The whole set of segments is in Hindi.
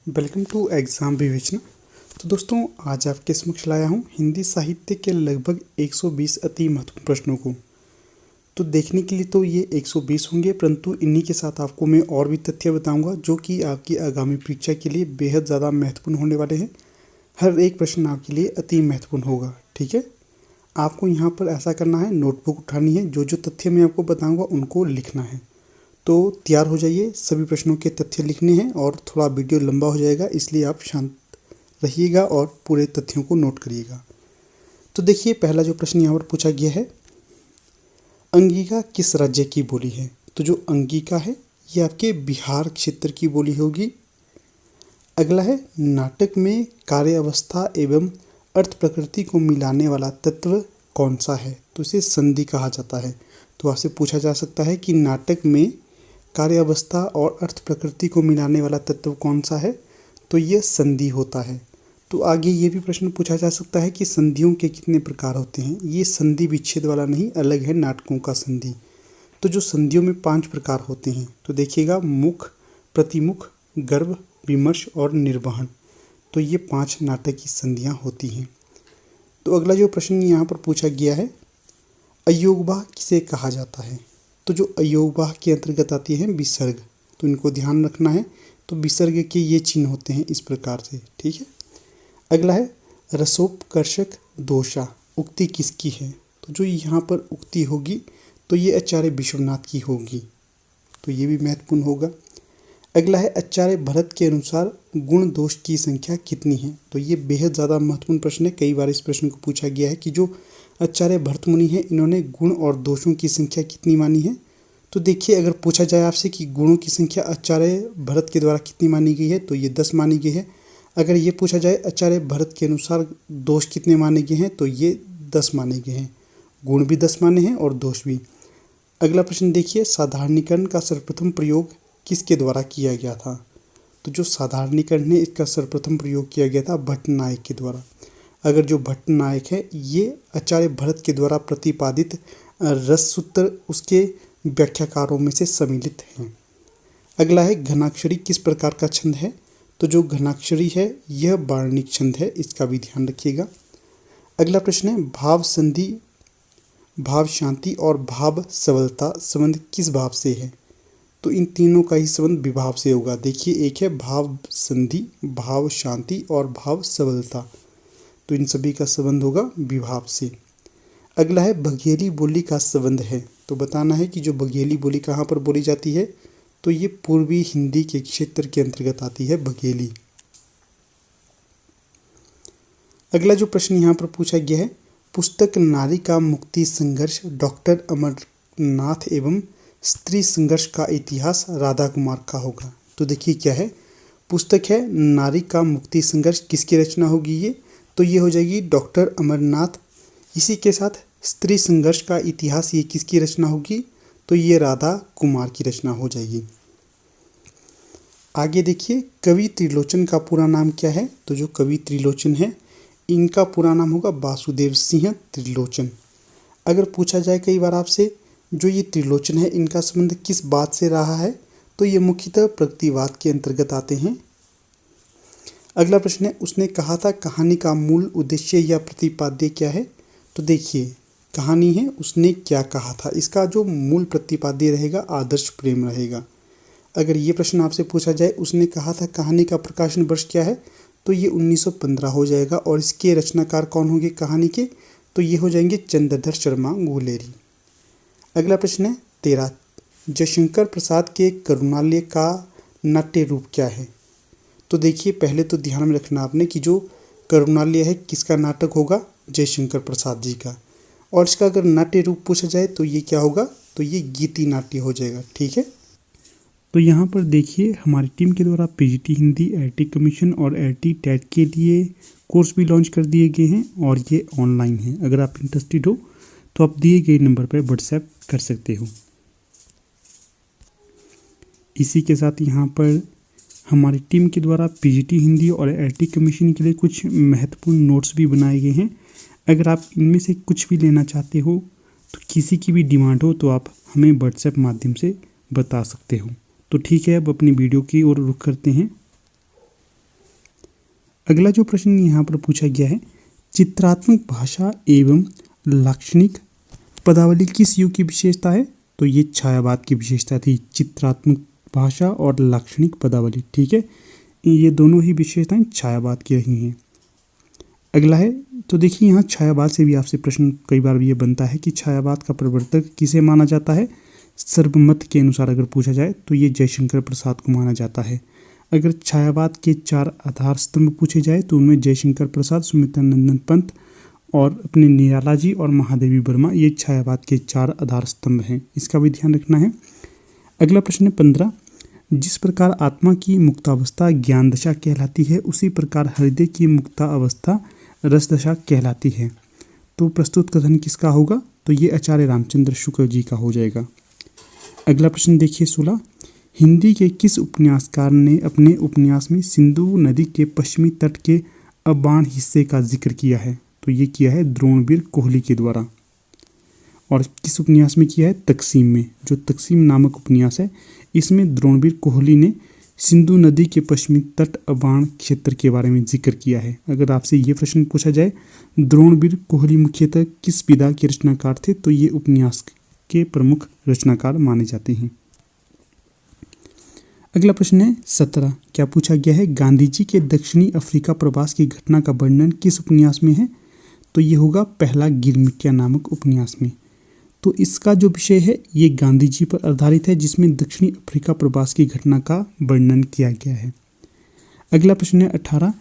वेलकम टू एग्ज़ाम विवेचना। तो दोस्तों, आज आपके समक्ष लाया हूँ हिंदी साहित्य के लगभग 120 अति महत्वपूर्ण प्रश्नों को। तो देखने के लिए तो ये 120 होंगे, परंतु इन्हीं के साथ आपको मैं और भी तथ्य बताऊंगा जो कि आपकी आगामी परीक्षा के लिए बेहद ज़्यादा महत्वपूर्ण होने वाले हैं। हर एक प्रश्न आपके लिए अति महत्वपूर्ण होगा। ठीक है, आपको यहाँ पर ऐसा करना है, नोटबुक उठानी है, जो जो तथ्य मैं आपको बताऊँगा उनको लिखना है। तो तैयार हो जाइए, सभी प्रश्नों के तथ्य लिखने हैं और थोड़ा वीडियो लंबा हो जाएगा, इसलिए आप शांत रहिएगा और पूरे तथ्यों को नोट करिएगा। तो देखिए, पहला जो प्रश्न यहाँ पर पूछा गया है, अंगिका किस राज्य की बोली है? तो जो अंगिका है ये आपके बिहार क्षेत्र की बोली होगी। अगला है, नाटक में कार्य अवस्था एवं अर्थ प्रकृति को मिलाने वाला तत्व कौन सा है? तो इसे संधि कहा जाता है। तो आपसे पूछा जा सकता है कि नाटक में कार्य अवस्था और अर्थ प्रकृति को मिलाने वाला तत्व कौन सा है? तो ये संधि होता है। तो आगे ये भी प्रश्न पूछा जा सकता है कि संधियों के कितने प्रकार होते हैं? ये संधि विच्छेद वाला नहीं, अलग है नाटकों का संधि। तो जो संधियों में 5 प्रकार होते हैं, तो देखिएगा, मुख, प्रतिमुख, गर्भ, विमर्श और निर्वहन। तो ये 5 नाटक की संधियाँ होती हैं। तो अगला जो प्रश्न यहाँ पर पूछा गया है, अयोगवाह किसे कहा जाता है? तो जो अयोगवाह के अंतर्गत आती है विसर्ग, तो इनको ध्यान रखना है। तो विसर्ग के ये चिन्ह होते हैं इस प्रकार से। ठीक है, अगला है, रसोपकर्षक दोषा उक्ति किसकी है? तो जो यहाँ पर उक्ति होगी तो ये आचार्य विश्वनाथ की होगी, तो ये भी महत्वपूर्ण होगा। अगला है, आचार्य भरत के अनुसार गुण दोष की संख्या कितनी है? तो ये बेहद ज़्यादा महत्वपूर्ण प्रश्न है। कई बार इस प्रश्न को पूछा गया है कि जो आचार्य भरत मुनि है, इन्होंने गुण और दोषों की संख्या कितनी मानी है? तो देखिए, अगर पूछा जाए आपसे कि गुणों की संख्या आचार्य भरत के द्वारा कितनी मानी गई है, तो ये 10 मानी गई है। अगर ये पूछा जाए आचार्य भरत के अनुसार दोष कितने माने गए हैं, तो ये 10 माने गए हैं। गुण भी 10 माने हैं और दोष भी। अगला प्रश्न देखिए, साधारणीकरण का सर्वप्रथम प्रयोग किसके द्वारा किया गया था? तो जो साधारणीकरण है, इसका सर्वप्रथम प्रयोग किया गया था भट्टनायक के द्वारा। अगर जो भट्टनायक है, ये आचार्य भरत के द्वारा प्रतिपादित रससूत्र उसके व्याख्याकारों में से सम्मिलित हैं। अगला है, घनाक्षरी किस प्रकार का छंद है? तो जो घनाक्षरी है यह वार्णिक छंद है, इसका भी ध्यान रखिएगा। अगला प्रश्न है, भाव संधि, भाव शांति और भाव सबलता संबंध किस भाव से है? तो इन तीनों का ही संबंध विभाव से होगा। देखिए, एक है भाव संधि, भाव शांति और भाव सबलता, तो इन सभी का संबंध होगा विभाव से। अगला है, बघेली बोली का संबंध है। तो बताना है कि जो बघेली बोली कहाँ पर बोली जाती है? तो ये पूर्वी हिंदी के क्षेत्र के अंतर्गत आती है बघेली। अगला जो प्रश्न यहाँ पर पूछा गया है, पुस्तक नारी का मुक्ति संघर्ष डॉक्टर अमरनाथ एवं स्त्री संघर्ष का इतिहास राधा कुमार का होगा। तो देखिए क्या है, पुस्तक है नारी का मुक्ति संघर्ष, किसकी रचना होगी ये? तो ये हो जाएगी डॉक्टर अमरनाथ। इसी के साथ स्त्री संघर्ष का इतिहास, ये किसकी रचना होगी? तो ये राधा कुमार की रचना हो जाएगी। आगे देखिए, कवि त्रिलोचन का पूरा नाम क्या है? तो जो कवि त्रिलोचन है, इनका पूरा नाम होगा वासुदेव सिंह त्रिलोचन। अगर पूछा जाए कई बार आपसे, जो ये त्रिलोचन है, इनका संबंध किस बात से रहा है? तो ये मुख्यतः प्रगतिवाद के अंतर्गत आते हैं। अगला प्रश्न है, उसने कहा था कहानी का मूल उद्देश्य या प्रतिपाद्य क्या है? तो देखिए, कहानी है उसने क्या कहा था, इसका जो मूल प्रतिपाद्य रहेगा आदर्श प्रेम रहेगा। अगर ये प्रश्न आपसे पूछा जाए, उसने कहा था कहानी का प्रकाशन वर्ष क्या है? तो ये 1915 हो जाएगा। और इसके रचनाकार कौन होंगे कहानी के? तो ये हो जाएंगे चंद्रधर शर्मा गुलेरी। अगला प्रश्न है 13, जयशंकर प्रसाद के करुणालय का नाट्य रूप क्या है? तो देखिए, पहले तो ध्यान में रखना आपने कि जो करुणालय है किसका नाटक होगा? जयशंकर प्रसाद जी का। और इसका अगर नाट्य रूप पूछा जाए तो ये क्या होगा? तो ये गीति नाट्य हो जाएगा। ठीक है, तो यहाँ पर देखिए, हमारी टीम के द्वारा पीजीटी हिंदी, एआईटी कमीशन और एआईटी टेट के लिए कोर्स भी लॉन्च कर दिए गए हैं और ये ऑनलाइन है। अगर आप इंटरेस्टेड हो तो आप दिए गए नंबर पर व्हाट्सएप कर सकते हो। इसी के साथ यहाँ पर हमारी टीम के द्वारा पीजीटी हिंदी और एआईटी कमीशन के लिए कुछ महत्वपूर्ण नोट्स भी बनाए गए हैं। अगर आप इनमें से कुछ भी लेना चाहते हो, तो किसी की भी डिमांड हो, तो आप हमें व्हाट्सएप माध्यम से बता सकते हो। तो ठीक है, अब अपनी वीडियो की ओर रुख करते हैं। अगला जो प्रश्न यहाँ पर पूछा गया है, चित्रात्मक भाषा एवं लाक्षणिक पदावली किस युग की विशेषता है? तो ये छायावाद की विशेषता थी, चित्रात्मक भाषा और लाक्षणिक पदावली। ठीक है, ये दोनों ही विशेषताएं छायावाद की रही हैं। अगला है, तो देखिए यहाँ छायावाद से भी आपसे प्रश्न कई बार ये बनता है कि छायावाद का प्रवर्तक किसे माना जाता है? सर्वमत के अनुसार अगर पूछा जाए तो ये जयशंकर प्रसाद को माना जाता है। अगर छायावाद के 4 आधार स्तंभ पूछे जाए तो उनमें जयशंकर प्रसाद, सुमित्रानंदन पंत और अपने निराला जी और महादेवी वर्मा, ये छायावाद के 4 आधार स्तंभ हैं। इसका भी ध्यान रखना है। अगला प्रश्न है 15, जिस प्रकार आत्मा की मुक्तावस्था ज्ञान दशा कहलाती है, उसी प्रकार हृदय की मुक्तावस्था रस दशा कहलाती है। तो प्रस्तुत कथन किसका होगा? तो ये आचार्य रामचंद्र शुक्ल जी का हो जाएगा। अगला प्रश्न देखिए 16, हिंदी के किस उपन्यासकार ने अपने उपन्यास में सिंधु नदी के पश्चिमी तट के अबाण हिस्से का जिक्र किया है? तो ये किया है द्रोणवीर कोहली के द्वारा। और किस उपन्यास में किया है? तकसीम में। जो तकसीम नामक उपन्यास है, इसमें द्रोणवीर कोहली ने सिंधु नदी के पश्चिमी तट अबाण क्षेत्र के बारे में जिक्र किया है। अगर आपसे ये प्रश्न पूछा जाए, द्रोणवीर कोहली मुख्यतः किस विधा के रचनाकार थे? तो ये उपन्यास के प्रमुख रचनाकार माने जाते हैं। अगला प्रश्न है 17, क्या पूछा गया है? गांधी जी के दक्षिणी अफ्रीका प्रवास की घटना का वर्णन किस उपन्यास में है? तो ये होगा पहला गिरमिटिया नामक उपन्यास में। तो इसका जो विषय है ये गांधी जी पर आधारित है, जिसमें दक्षिणी अफ्रीका प्रवास की घटना का वर्णन किया गया है। अगला प्रश्न है 18,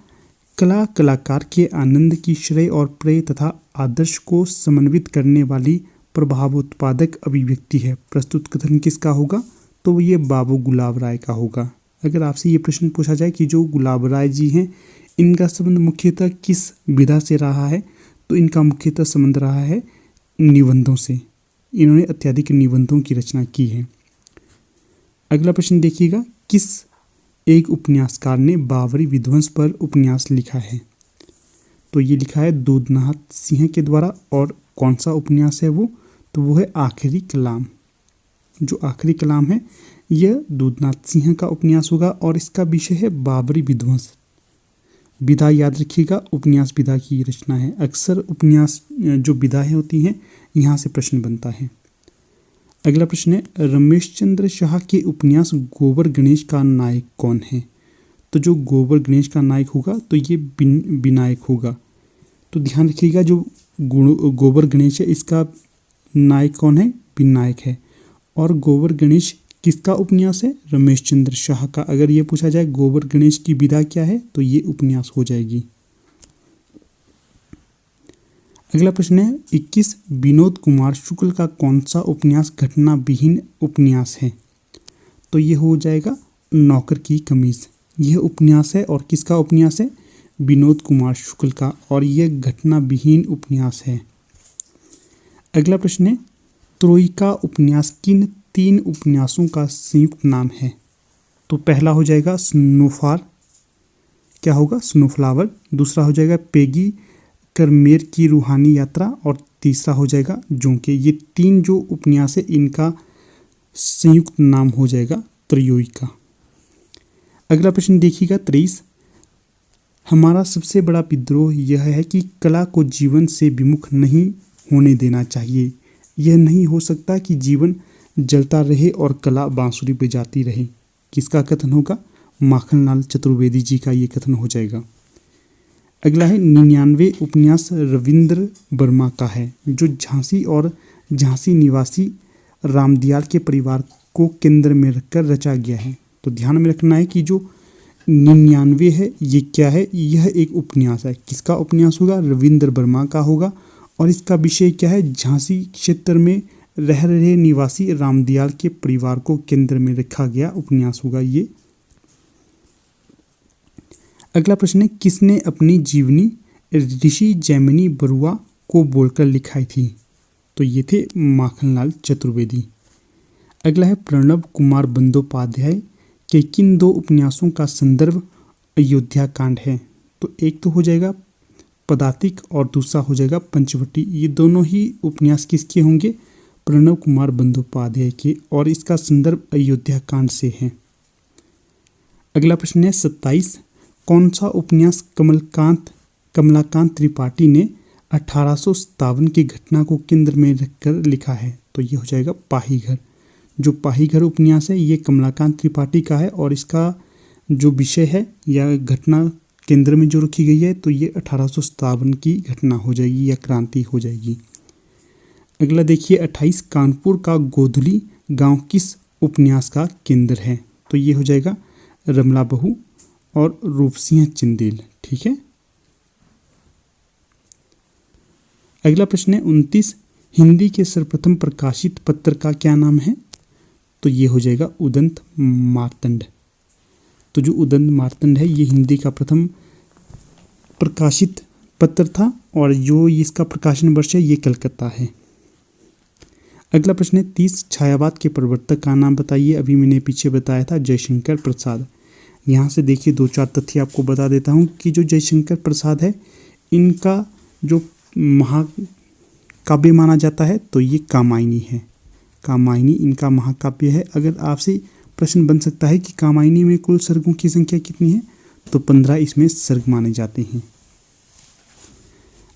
कला कलाकार के आनंद की श्रेय और प्रेय तथा आदर्श को समन्वित करने वाली प्रभावोत्पादक अभिव्यक्ति है। प्रस्तुत कथन किसका होगा? तो ये बाबू गुलाब राय का होगा। अगर आपसे ये प्रश्न पूछा जाए कि जो गुलाब राय जी हैं, इनका संबंध मुख्यतः किस विधा से रहा है? तो इनका मुख्यतः संबंध रहा है निबंधों से। इन्होंने अत्यधिक निबंधों की रचना की है। अगला प्रश्न देखिएगा, किस एक उपन्यासकार ने बाबरी विध्वंस पर उपन्यास लिखा है? तो ये लिखा है दूधनाथ सिंह के द्वारा। और कौन सा उपन्यास है वो? तो वो है आखिरी कलाम। जो आखिरी कलाम है यह दूधनाथ सिंह का उपन्यास होगा और इसका विषय है बाबरी विध्वंस। विधा याद रखिएगा, उपन्यास विधा की रचना है। अक्सर उपन्यास जो विधाएं होती हैं यहाँ से प्रश्न बनता है। अगला प्रश्न है, रमेश चंद्र शाह के उपन्यास गोबर गणेश का नायक कौन है? तो जो गोबर गणेश का नायक होगा तो ये विनायक होगा। तो ध्यान रखिएगा, जो गोबर गणेश है इसका नायक कौन है? विनायक है। और गोबर गणेश किसका उपन्यास है? रमेश चंद्र शाह का। अगर ये पूछा जाए गोबर गणेश की विधा क्या है, तो ये उपन्यास हो जाएगी। अगला प्रश्न है 21, विनोद कुमार शुक्ल का कौन सा उपन्यास घटना विहीन उपन्यास है? तो ये हो जाएगा नौकर की कमीज। यह उपन्यास है और किसका उपन्यास है? विनोद कुमार शुक्ल का, और यह घटना विहीन उपन्यास है। अगला प्रश्न है, त्रोइका उपन्यास किन 3 उपन्यासों का संयुक्त नाम है? तो पहला हो जाएगा स्नोफॉल, क्या होगा? स्नोफ्लावर। दूसरा हो जाएगा पेगी करमेर की रूहानी यात्रा, और तीसरा हो जाएगा जोंके। ये 3 जो उपन्यास है इनका संयुक्त नाम हो जाएगा त्रोइका। अगला प्रश्न देखिएगा 23, हमारा सबसे बड़ा विद्रोह यह है कि कला को जीवन से विमुख नहीं होने देना चाहिए। यह नहीं हो सकता कि जीवन जलता रहे और कला बांसुरी बजाती रहे। किसका कथन होगा? माखनलाल चतुर्वेदी जी का ये कथन हो जाएगा। अगला है 99 उपन्यास रविंद्र वर्मा का है, जो झांसी और झांसी निवासी रामदयाल के परिवार को केंद्र में रखकर रचा गया है। तो ध्यान में रखना है कि जो 99 है ये क्या है? यह एक उपन्यास है। किसका उपन्यास होगा? रविंद्र वर्मा का होगा। और इसका विषय क्या है? झांसी क्षेत्र में रह रहे निवासी रामदयाल के परिवार को केंद्र में रखा गया उपन्यास होगा ये। अगला प्रश्न है, किसने अपनी जीवनी ऋषि जैमिनी बरुआ को बोलकर लिखाई थी? तो ये थे माखनलाल चतुर्वेदी। अगला है, प्रणब कुमार बंदोपाध्याय के किन 2 उपन्यासों का संदर्भ अयोध्या कांड है? तो एक तो हो जाएगा पदातिक और दूसरा हो जाएगा पंचवटी। ये दोनों ही उपन्यास किसके होंगे? प्रणब कुमार बंदोपाध्याय के, और इसका संदर्भ अयोध्या कांड से है। अगला प्रश्न है 27, कौन सा उपन्यास कमलाकांत त्रिपाठी ने 1857 की घटना को केंद्र में रखकर लिखा है? तो ये हो जाएगा पाहीघर। जो पाहीघर उपन्यास है ये कमलाकांत त्रिपाठी का है और इसका जो विषय है या घटना केंद्र में जो रखी गई है तो ये 1857 की घटना हो जाएगी या क्रांति हो जाएगी। अगला देखिए 28 कानपुर का गोधुली गांव किस उपन्यास का केंद्र है? तो ये हो जाएगा रमला बहू और रूपसिंह चंदेल। ठीक है। अगला प्रश्न है 29 हिंदी के सर्वप्रथम प्रकाशित पत्र का क्या नाम है? तो ये हो जाएगा उदंत मार्तंड। तो जो उदंत मार्तंड है ये हिंदी का प्रथम प्रकाशित पत्र था और जो इसका प्रकाशन वर्ष है ये कलकत्ता है। अगला प्रश्न है 30 छायावाद के प्रवर्तक का नाम बताइए। अभी मैंने पीछे बताया था जयशंकर प्रसाद। यहाँ से देखिए 2-4 तथ्य आपको बता देता हूँ कि जो जयशंकर प्रसाद है इनका जो महाकाव्य माना जाता है तो ये कामायनी है। कामायनी इनका महाकाव्य है। अगर आपसे प्रश्न बन सकता है कि कामायनी में कुल सर्गों की संख्या कितनी है तो 15 इसमें सर्ग माने जाते हैं।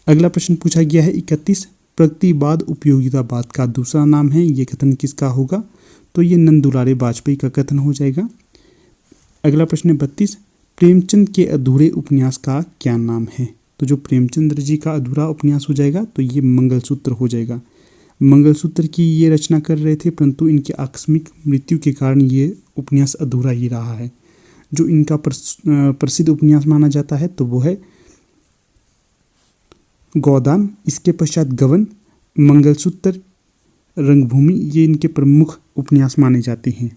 अगला प्रश्न पूछा गया है 31 प्रगतिवाद उपयोगितावाद का दूसरा नाम है, ये कथन किसका होगा? तो ये नंद दुलारे वाजपेयी का कथन हो जाएगा। अगला प्रश्न है 32 प्रेमचंद के अधूरे उपन्यास का क्या नाम है? तो जो प्रेमचंद्र जी का अधूरा उपन्यास हो जाएगा तो ये मंगलसूत्र हो जाएगा। मंगलसूत्र की ये रचना कर रहे थे परंतु इनकी आकस्मिक मृत्यु के कारण ये उपन्यास अधूरा ही रहा है। जो इनका प्रसिद्ध उपन्यास माना जाता है तो वो है गोदान, इसके पश्चात गबन, मंगलसूत्र, रंगभूमि, ये इनके प्रमुख उपन्यास माने जाते हैं।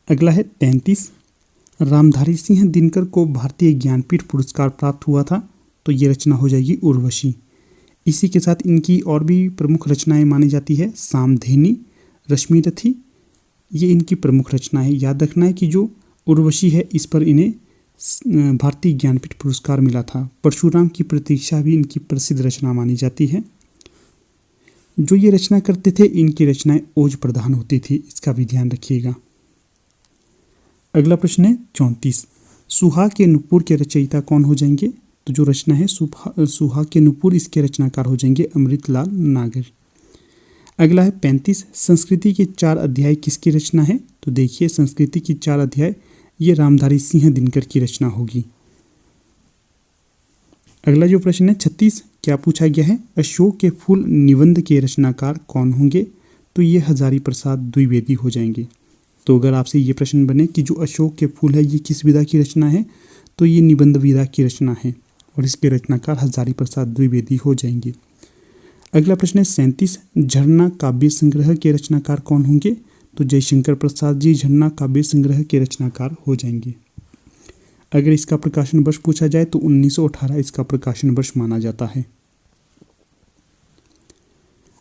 अगला है 33 रामधारी सिंह दिनकर को भारतीय ज्ञानपीठ पुरस्कार प्राप्त हुआ था। तो ये रचना हो जाएगी उर्वशी। इसी के साथ इनकी और भी प्रमुख रचनाएं मानी जाती है सामधेनी, रश्मिरथी, ये इनकी प्रमुख रचना है। याद रखना है कि जो उर्वशी है इस पर इन्हें भारतीय ज्ञानपीठ पुरस्कार मिला था। परशुराम की प्रतीक्षा भी इनकी प्रसिद्ध रचना मानी जाती है। जो ये रचना करते थे इनकी रचनाएं ओज प्रधान होती थी, इसका भी ध्यान रखिएगा। अगला प्रश्न है 34 सुहा के नुपुर के रचयिता कौन हो जाएंगे? तो जो रचना है सुहा के नुपुर, इसके रचनाकार हो जाएंगे अमृतलाल नागर। अगला है 35 संस्कृति के 4 अध्याय किसकी रचना है? तो देखिए संस्कृति की 4 अध्याय ये रामधारी सिंह दिनकर की रचना होगी। अगला जो प्रश्न है 36 क्या पूछा गया है? अशोक के फूल निबंध के रचनाकार कौन होंगे? तो ये हजारी प्रसाद द्विवेदी हो जाएंगे। तो अगर आपसे ये प्रश्न बने कि जो अशोक के फूल है ये किस विधा की रचना है तो ये निबंध विधा की रचना है और इसके रचनाकार हजारी प्रसाद द्विवेदी हो जाएंगे। अगला प्रश्न है 37 झरना काव्य संग्रह के रचनाकार कौन होंगे? तो जयशंकर प्रसाद जी झरना काव्य संग्रह के रचनाकार हो जाएंगे। अगर इसका प्रकाशन वर्ष पूछा जाए तो 1918 इसका प्रकाशन वर्ष माना जाता है।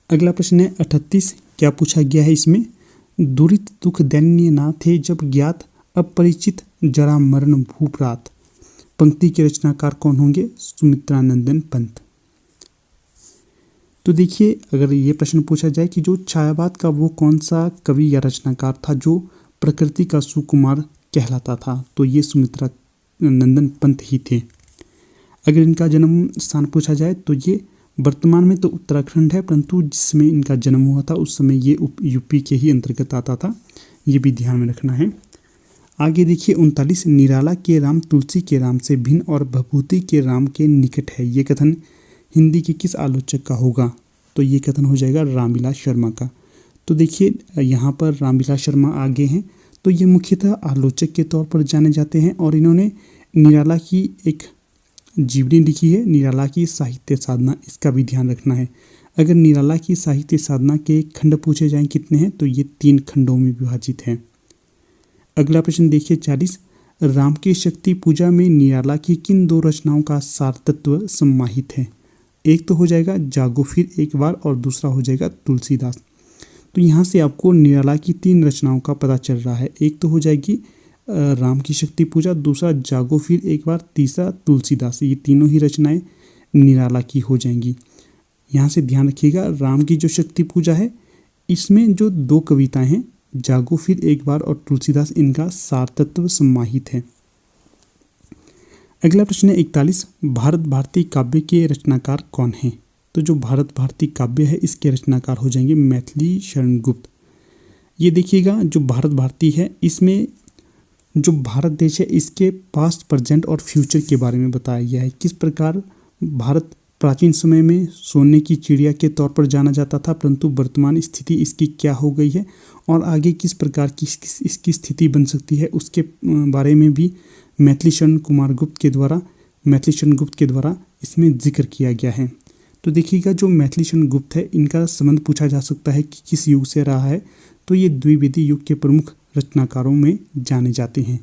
अगला प्रश्न है 38 क्या पूछा गया है इसमें? दुरित दुख दैन्य ना थे जब ज्ञात अपरिचित जरा मरण भूप्रात पंक्ति के रचनाकार कौन होंगे? सुमित्रानंदन पंत। तो देखिए अगर ये प्रश्न पूछा जाए कि जो छायावाद का वो कौन सा कवि या रचनाकार था जो प्रकृति का सुकुमार कहलाता था, तो ये सुमित्रानंदन पंत ही थे। अगर इनका जन्म स्थान पूछा जाए तो ये वर्तमान में तो उत्तराखंड है परंतु जिस समय इनका जन्म हुआ था उस समय ये यूपी के ही अंतर्गत आता था, ये भी ध्यान में रखना है। आगे देखिए 39 निराला के राम तुलसी के राम से भिन्न और भभूति के राम के निकट है, ये कथन हिंदी के किस आलोचक का होगा? तो ये कथन हो जाएगा रामविलास शर्मा का। तो देखिए यहाँ पर रामविलास शर्मा आगे हैं तो ये मुख्यतः आलोचक के तौर पर जाने जाते हैं और इन्होंने निराला की एक जीवनी लिखी है, निराला की साहित्य साधना, इसका भी ध्यान रखना है। अगर निराला की साहित्य साधना के खंड पूछे जाएं कितने हैं तो ये 3 खंडों में विभाजित है। अगला प्रश्न देखिए 40 राम की शक्ति पूजा में निराला की किन 2 रचनाओं का सार तत्व समाहित है? एक तो हो जाएगा जागो फिर एक बार और दूसरा हो जाएगा तुलसीदास। तो यहाँ से आपको निराला की 3 रचनाओं का पता चल रहा है। एक तो हो जाएगी राम की शक्ति पूजा, दूसरा जागो फिर एक बार, तीसरा तुलसीदास। ये तीनों ही रचनाएं निराला की हो जाएंगी। यहाँ से ध्यान रखिएगा राम की जो शक्ति पूजा है इसमें जो 2 कविताएं हैं जागो फिर एक बार और तुलसीदास इनका सार तत्व समाहित है। अगला प्रश्न है 41, भारत भारती काव्य के रचनाकार कौन हैं? तो जो भारत भारती काव्य है इसके रचनाकार हो जाएंगे मैथिली शरण गुप्त। ये देखिएगा जो भारत भारती है इसमें जो भारत देश है इसके पास्ट, प्रेजेंट और फ्यूचर के बारे में बताया गया है। किस प्रकार भारत प्राचीन समय में सोने की चिड़िया के तौर पर जाना जाता था, परंतु वर्तमान स्थिति इसकी क्या हो गई है और आगे किस प्रकार की इसकी स्थिति बन सकती है, उसके बारे में भी मैथिली शरण गुप्त के द्वारा इसमें जिक्र किया गया है। तो देखिएगा जो मैथिली शरण गुप्त है इनका संबंध पूछा जा सकता है कि किस युग से रहा है, तो ये द्विवेदी युग के प्रमुख रचनाकारों में जाने जाते हैं।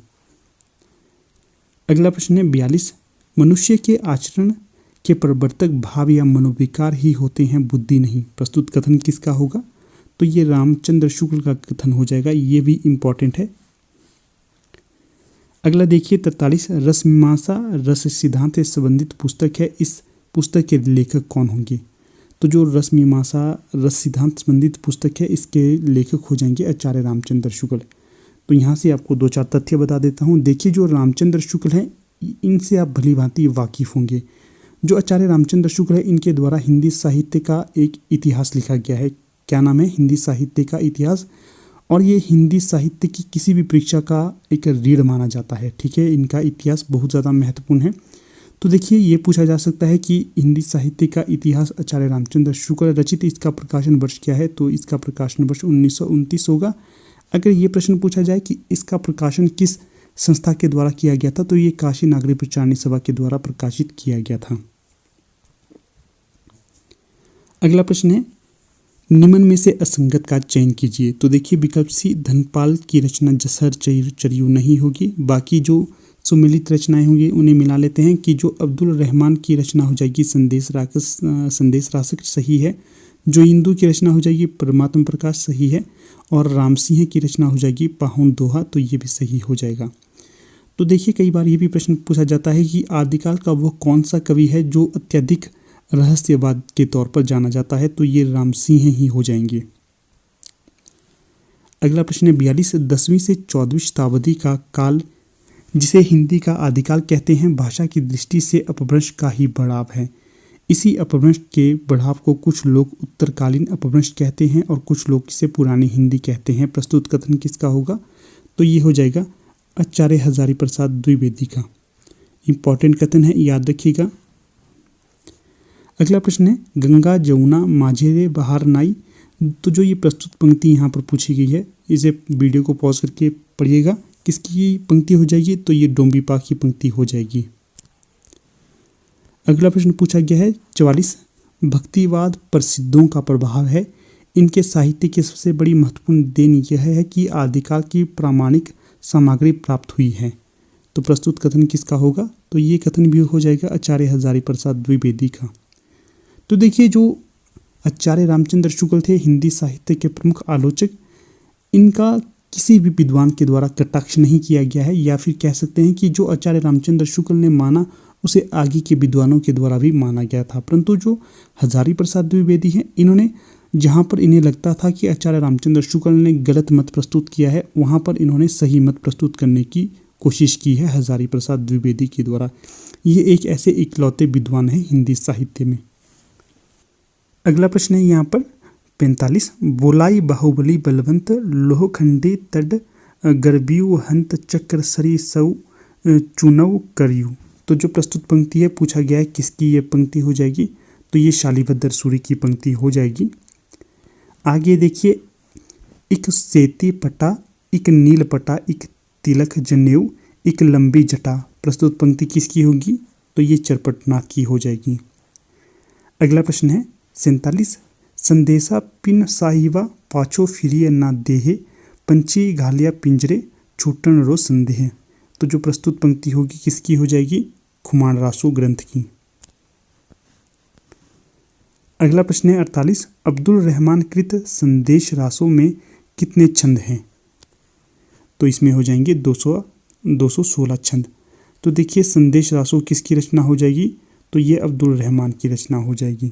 अगला प्रश्न है 42, मनुष्य के आचरण के प्रवर्तक भाव या मनोविकार ही होते हैं, बुद्धि नहीं। प्रस्तुत कथन किसका होगा? तो ये रामचंद्र शुक्ल का कथन हो जाएगा, ये भी इंपॉर्टेंट है। अगला देखिए 43, रसमीमांसा रस सिद्धांत से संबंधित पुस्तक है, इस पुस्तक के लेखक कौन होंगे? तो जो रसमीमांसा रस सिद्धांत संबंधित पुस्तक है इसके लेखक हो जाएंगे आचार्य रामचंद्र शुक्ल। तो यहाँ से आपको 2-4 तथ्य बता देता हूँ। देखिए जो रामचंद्र शुक्ल हैं इनसे आप भली भांति वाकिफ होंगे। जो आचार्य रामचंद्र शुक्ल है इनके द्वारा हिंदी साहित्य का एक इतिहास लिखा गया है। क्या नाम है? हिंदी साहित्य का इतिहास। और ये हिंदी साहित्य की किसी भी परीक्षा का एक रीढ़ माना जाता है। ठीक है, इनका इतिहास बहुत ज़्यादा महत्वपूर्ण है। तो देखिए ये पूछा जा सकता है कि हिंदी साहित्य का इतिहास आचार्य रामचंद्र शुक्ल रचित, इसका प्रकाशन वर्ष क्या है? तो इसका प्रकाशन वर्ष 1929 होगा। अगर ये प्रश्न पूछा जाए कि इसका प्रकाशन किस संस्था के द्वारा किया गया था, तो ये काशी नागरिक प्रचारणी सभा के द्वारा प्रकाशित किया गया था। अगला प्रश्न है निम्न में से असंगत का चयन कीजिए। तो देखिए विकल्प सी, धनपाल की रचना जसर चरियू नहीं होगी। बाकी जो सुमिलित रचनाएं होंगी उन्हें मिला लेते हैं कि जो अब्दुल रहमान की रचना हो जाएगी संदेश रासक सही है। जो इंदु की रचना हो जाएगी परमात्म प्रकाश सही है। और रामसिंह की रचना हो जाएगी पाहुन दोहा, तो ये भी सही हो जाएगा। तो देखिए कई बार ये भी प्रश्न पूछा जाता है कि आदिकाल का वो कौन सा कवि है जो अत्यधिक रहस्यवाद के तौर पर जाना जाता है, तो ये रामसिंह ही हो जाएंगे। अगला प्रश्न है 42, 10वीं से 14वीं शताब्दी का काल जिसे हिंदी का आदिकाल कहते हैं, भाषा की दृष्टि से अपभ्रंश का ही बढ़ाव है। इसी अपभ्रंश के बढ़ाव को कुछ लोग उत्तरकालीन अपभ्रंश कहते हैं और कुछ लोग इसे पुरानी हिंदी कहते हैं। प्रस्तुत कथन किसका होगा? तो ये हो जाएगा आचार्य हजारीप्रसाद द्विवेदी का। इंपॉर्टेंट कथन है, याद रखिएगा। अगला प्रश्न है गंगा जमुना माझे बहार नाई। तो जो ये प्रस्तुत पंक्ति यहाँ पर पूछी गई है इसे वीडियो को पॉज करके पढ़िएगा। किसकी पंक्ति हो जाएगी? तो ये डोम्बिपा की पंक्ति हो जाएगी। अगला प्रश्न पूछा गया है 44, भक्तिवाद प्रसिद्धों का प्रभाव है। इनके साहित्य की सबसे बड़ी महत्वपूर्ण देन यह है कि आदिकाल की प्रामाणिक सामग्री प्राप्त हुई है। तो प्रस्तुत कथन किसका होगा? तो ये कथन भी हो जाएगा आचार्य हजारीप्रसाद द्विवेदी का। तो देखिए जो आचार्य रामचंद्र शुक्ल थे हिंदी साहित्य के प्रमुख आलोचक, इनका किसी भी विद्वान के द्वारा कटाक्ष नहीं किया गया है, या फिर कह सकते हैं कि जो आचार्य रामचंद्र शुक्ल ने माना उसे आगे के विद्वानों के द्वारा भी माना गया था। परंतु जो हजारीप्रसाद द्विवेदी हैं इन्होंने जहाँ पर इन्हें लगता था कि आचार्य रामचंद्र शुक्ल ने गलत मत प्रस्तुत किया है, वहाँ पर इन्होंने सही मत प्रस्तुत करने की कोशिश की है हजारीप्रसाद द्विवेदी के द्वारा। ये एक ऐसे इकलौते विद्वान हैं हिंदी साहित्य में। अगला प्रश्न है यहाँ पर 45, बोलाई बाहुबली बलवंत लोहखंडी तड गर्बियु हंत चक्र सरी सौ चुनव करियु। तो जो प्रस्तुत पंक्ति है पूछा गया है किसकी ये पंक्ति हो जाएगी? तो ये शालिभद्र सूरी की पंक्ति हो जाएगी। आगे देखिए, एक सेती पटा एक नील पटा एक तिलक जनेऊ एक लंबी जटा। प्रस्तुत पंक्ति किसकी होगी? तो ये चरपटनाथ की हो जाएगी। अगला प्रश्न है 47, संदेशा पिन साहिवा पाछो फिरिय ना देहे पंची घालिया पिंजरे छूटन रो संदेह। तो जो प्रस्तुत पंक्ति होगी किसकी हो जाएगी? खुमान रासो ग्रंथ की। अगला प्रश्न है 48, अब्दुल रहमान कृत संदेश रासों में कितने छंद हैं? तो इसमें हो जाएंगे 216 छंद। तो देखिए संदेश रासो किसकी रचना हो जाएगी? तो ये अब्दुल रहमान की रचना हो जाएगी।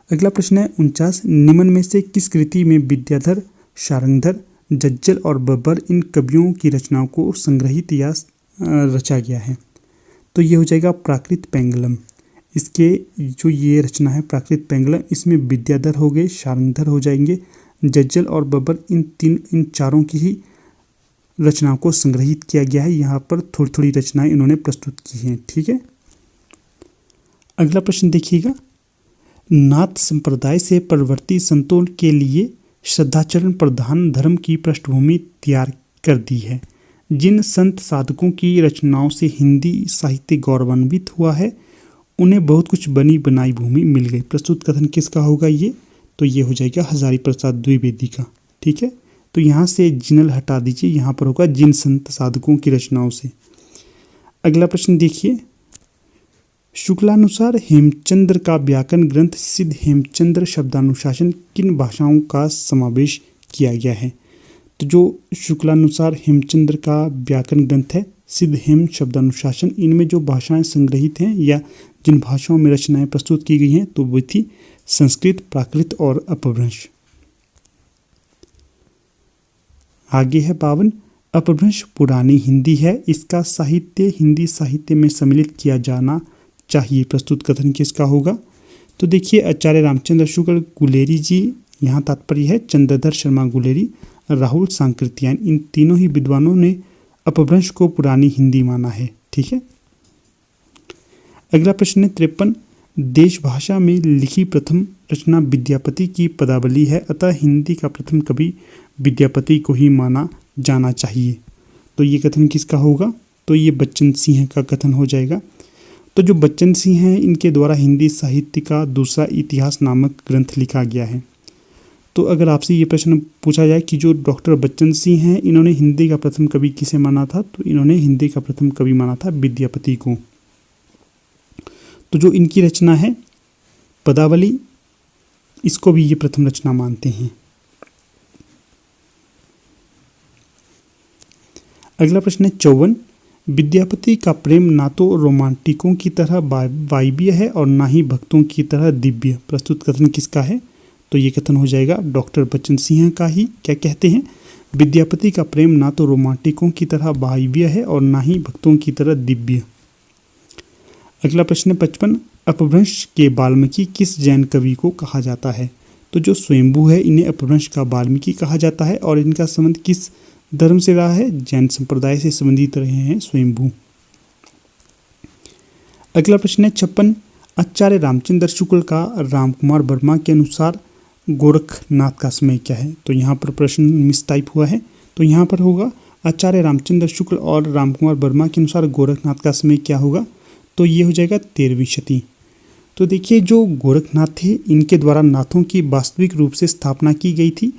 अगला प्रश्न है 49, निम्न में से किस कृति में विद्याधर शारंगधर, जज्जल और बब्बर इन कवियों की रचनाओं को संग्रहित या रचा गया है। तो ये हो जाएगा प्राकृत पेंगलम। इसके जो ये रचना है प्राकृत पेंगलम, इसमें विद्याधर हो गए, शारंगधर हो जाएंगे, जज्जल और बब्बर इन चारों की ही रचनाओं को संग्रहित किया गया है। यहाँ पर थोड़ी थोड़ी रचनाएं इन्होंने प्रस्तुत की हैं। ठीक है, अगला प्रश्न देखिएगा। नाथ संप्रदाय से परवर्ती संतों के लिए श्रद्धाचरण प्रधान धर्म की पृष्ठभूमि तैयार कर दी है। जिन संत साधकों की रचनाओं से हिंदी साहित्य गौरवान्वित हुआ है, उन्हें बहुत कुछ बनी बनाई भूमि मिल गई। प्रस्तुत कथन किसका होगा ये? तो ये हो जाएगा हजारी प्रसाद द्विवेदी का। ठीक है, तो यहाँ से जिनल हटा दीजिए, यहाँ पर होगा जिन संत साधकों की रचनाओं से। अगला प्रश्न देखिए। शुक्लानुसार हेमचंद्र का व्याकरण ग्रंथ सिद्ध हेमचंद्र शब्दानुशासन किन भाषाओं का समावेश किया गया है? तो जो शुक्लानुसार हेमचंद्र का व्याकरण ग्रंथ है सिद्ध हेम शब्दानुशासन, इनमें जो भाषाएं संग्रहित हैं या जिन भाषाओं में रचनाएं प्रस्तुत की गई हैं तो वो थी संस्कृत, प्राकृत और अपभ्रंश। आगे है 52। अपभ्रंश पुरानी हिंदी है, इसका साहित्य हिंदी साहित्य में सम्मिलित किया जाना चाहिए। प्रस्तुत कथन किसका होगा? तो देखिए आचार्य रामचंद्र शुक्ल गुलेरी जी, यहाँ तात्पर्य है चंद्रधर शर्मा गुलेरी, राहुल सांकृत्यायन, इन तीनों ही विद्वानों ने अपभ्रंश को पुरानी हिंदी माना है। ठीक है, अगला प्रश्न है 53। देश भाषा में लिखी प्रथम रचना विद्यापति की पदावली है, अतः हिंदी का प्रथम कवि विद्यापति को ही माना जाना चाहिए। तो ये कथन किसका होगा? तो ये बच्चन सिंह का कथन हो जाएगा। तो जो बच्चन सिंह हैं, इनके द्वारा हिंदी साहित्य का दूसरा इतिहास नामक ग्रंथ लिखा गया है। तो अगर आपसे ये प्रश्न पूछा जाए कि जो डॉक्टर बच्चन सिंह हैं, इन्होंने हिंदी का प्रथम कवि किसे माना था? तो इन्होंने हिंदी का प्रथम कवि माना था विद्यापति को। तो जो इनकी रचना है पदावली, इसको भी ये प्रथम रचना मानते हैं। अगला प्रश्न है 54। विद्यापति का प्रेम ना तो रोमांटिकों की तरह वायवीय है और ना ही भक्तों की तरह दिव्य। प्रस्तुत कथन किसका है? तो ये कथन हो जाएगा डॉक्टर बच्चन सिंह का ही। क्या कहते हैं? विद्यापति का प्रेम ना तो रोमांटिकों की तरह वायवीय है और ना ही भक्तों की तरह दिव्य। अगला प्रश्न है 55। अपभ्रंश के वाल्मीकि किस जैन कवि को कहा जाता है? तो जो स्वयंभू है, इन्हें अपभ्रंश का वाल्मीकि कहा जाता है और इनका संबंध किस धर्म से रहा है? जैन संप्रदाय से संबंधित रहे हैं स्वयंभू। अगला प्रश्न है 56। आचार्य रामचंद्र शुक्ल का रामकुमार वर्मा के अनुसार गोरखनाथ का समय क्या है? तो यहाँ पर प्रश्न मिसटाइप हुआ है, तो यहाँ पर होगा आचार्य रामचंद्र शुक्ल और रामकुमार वर्मा के अनुसार गोरखनाथ का समय क्या होगा? तो ये हो जाएगा 13वीं शती। तो देखिए जो गोरखनाथ थे, इनके द्वारा नाथों की वास्तविक रूप से स्थापना की गई थी।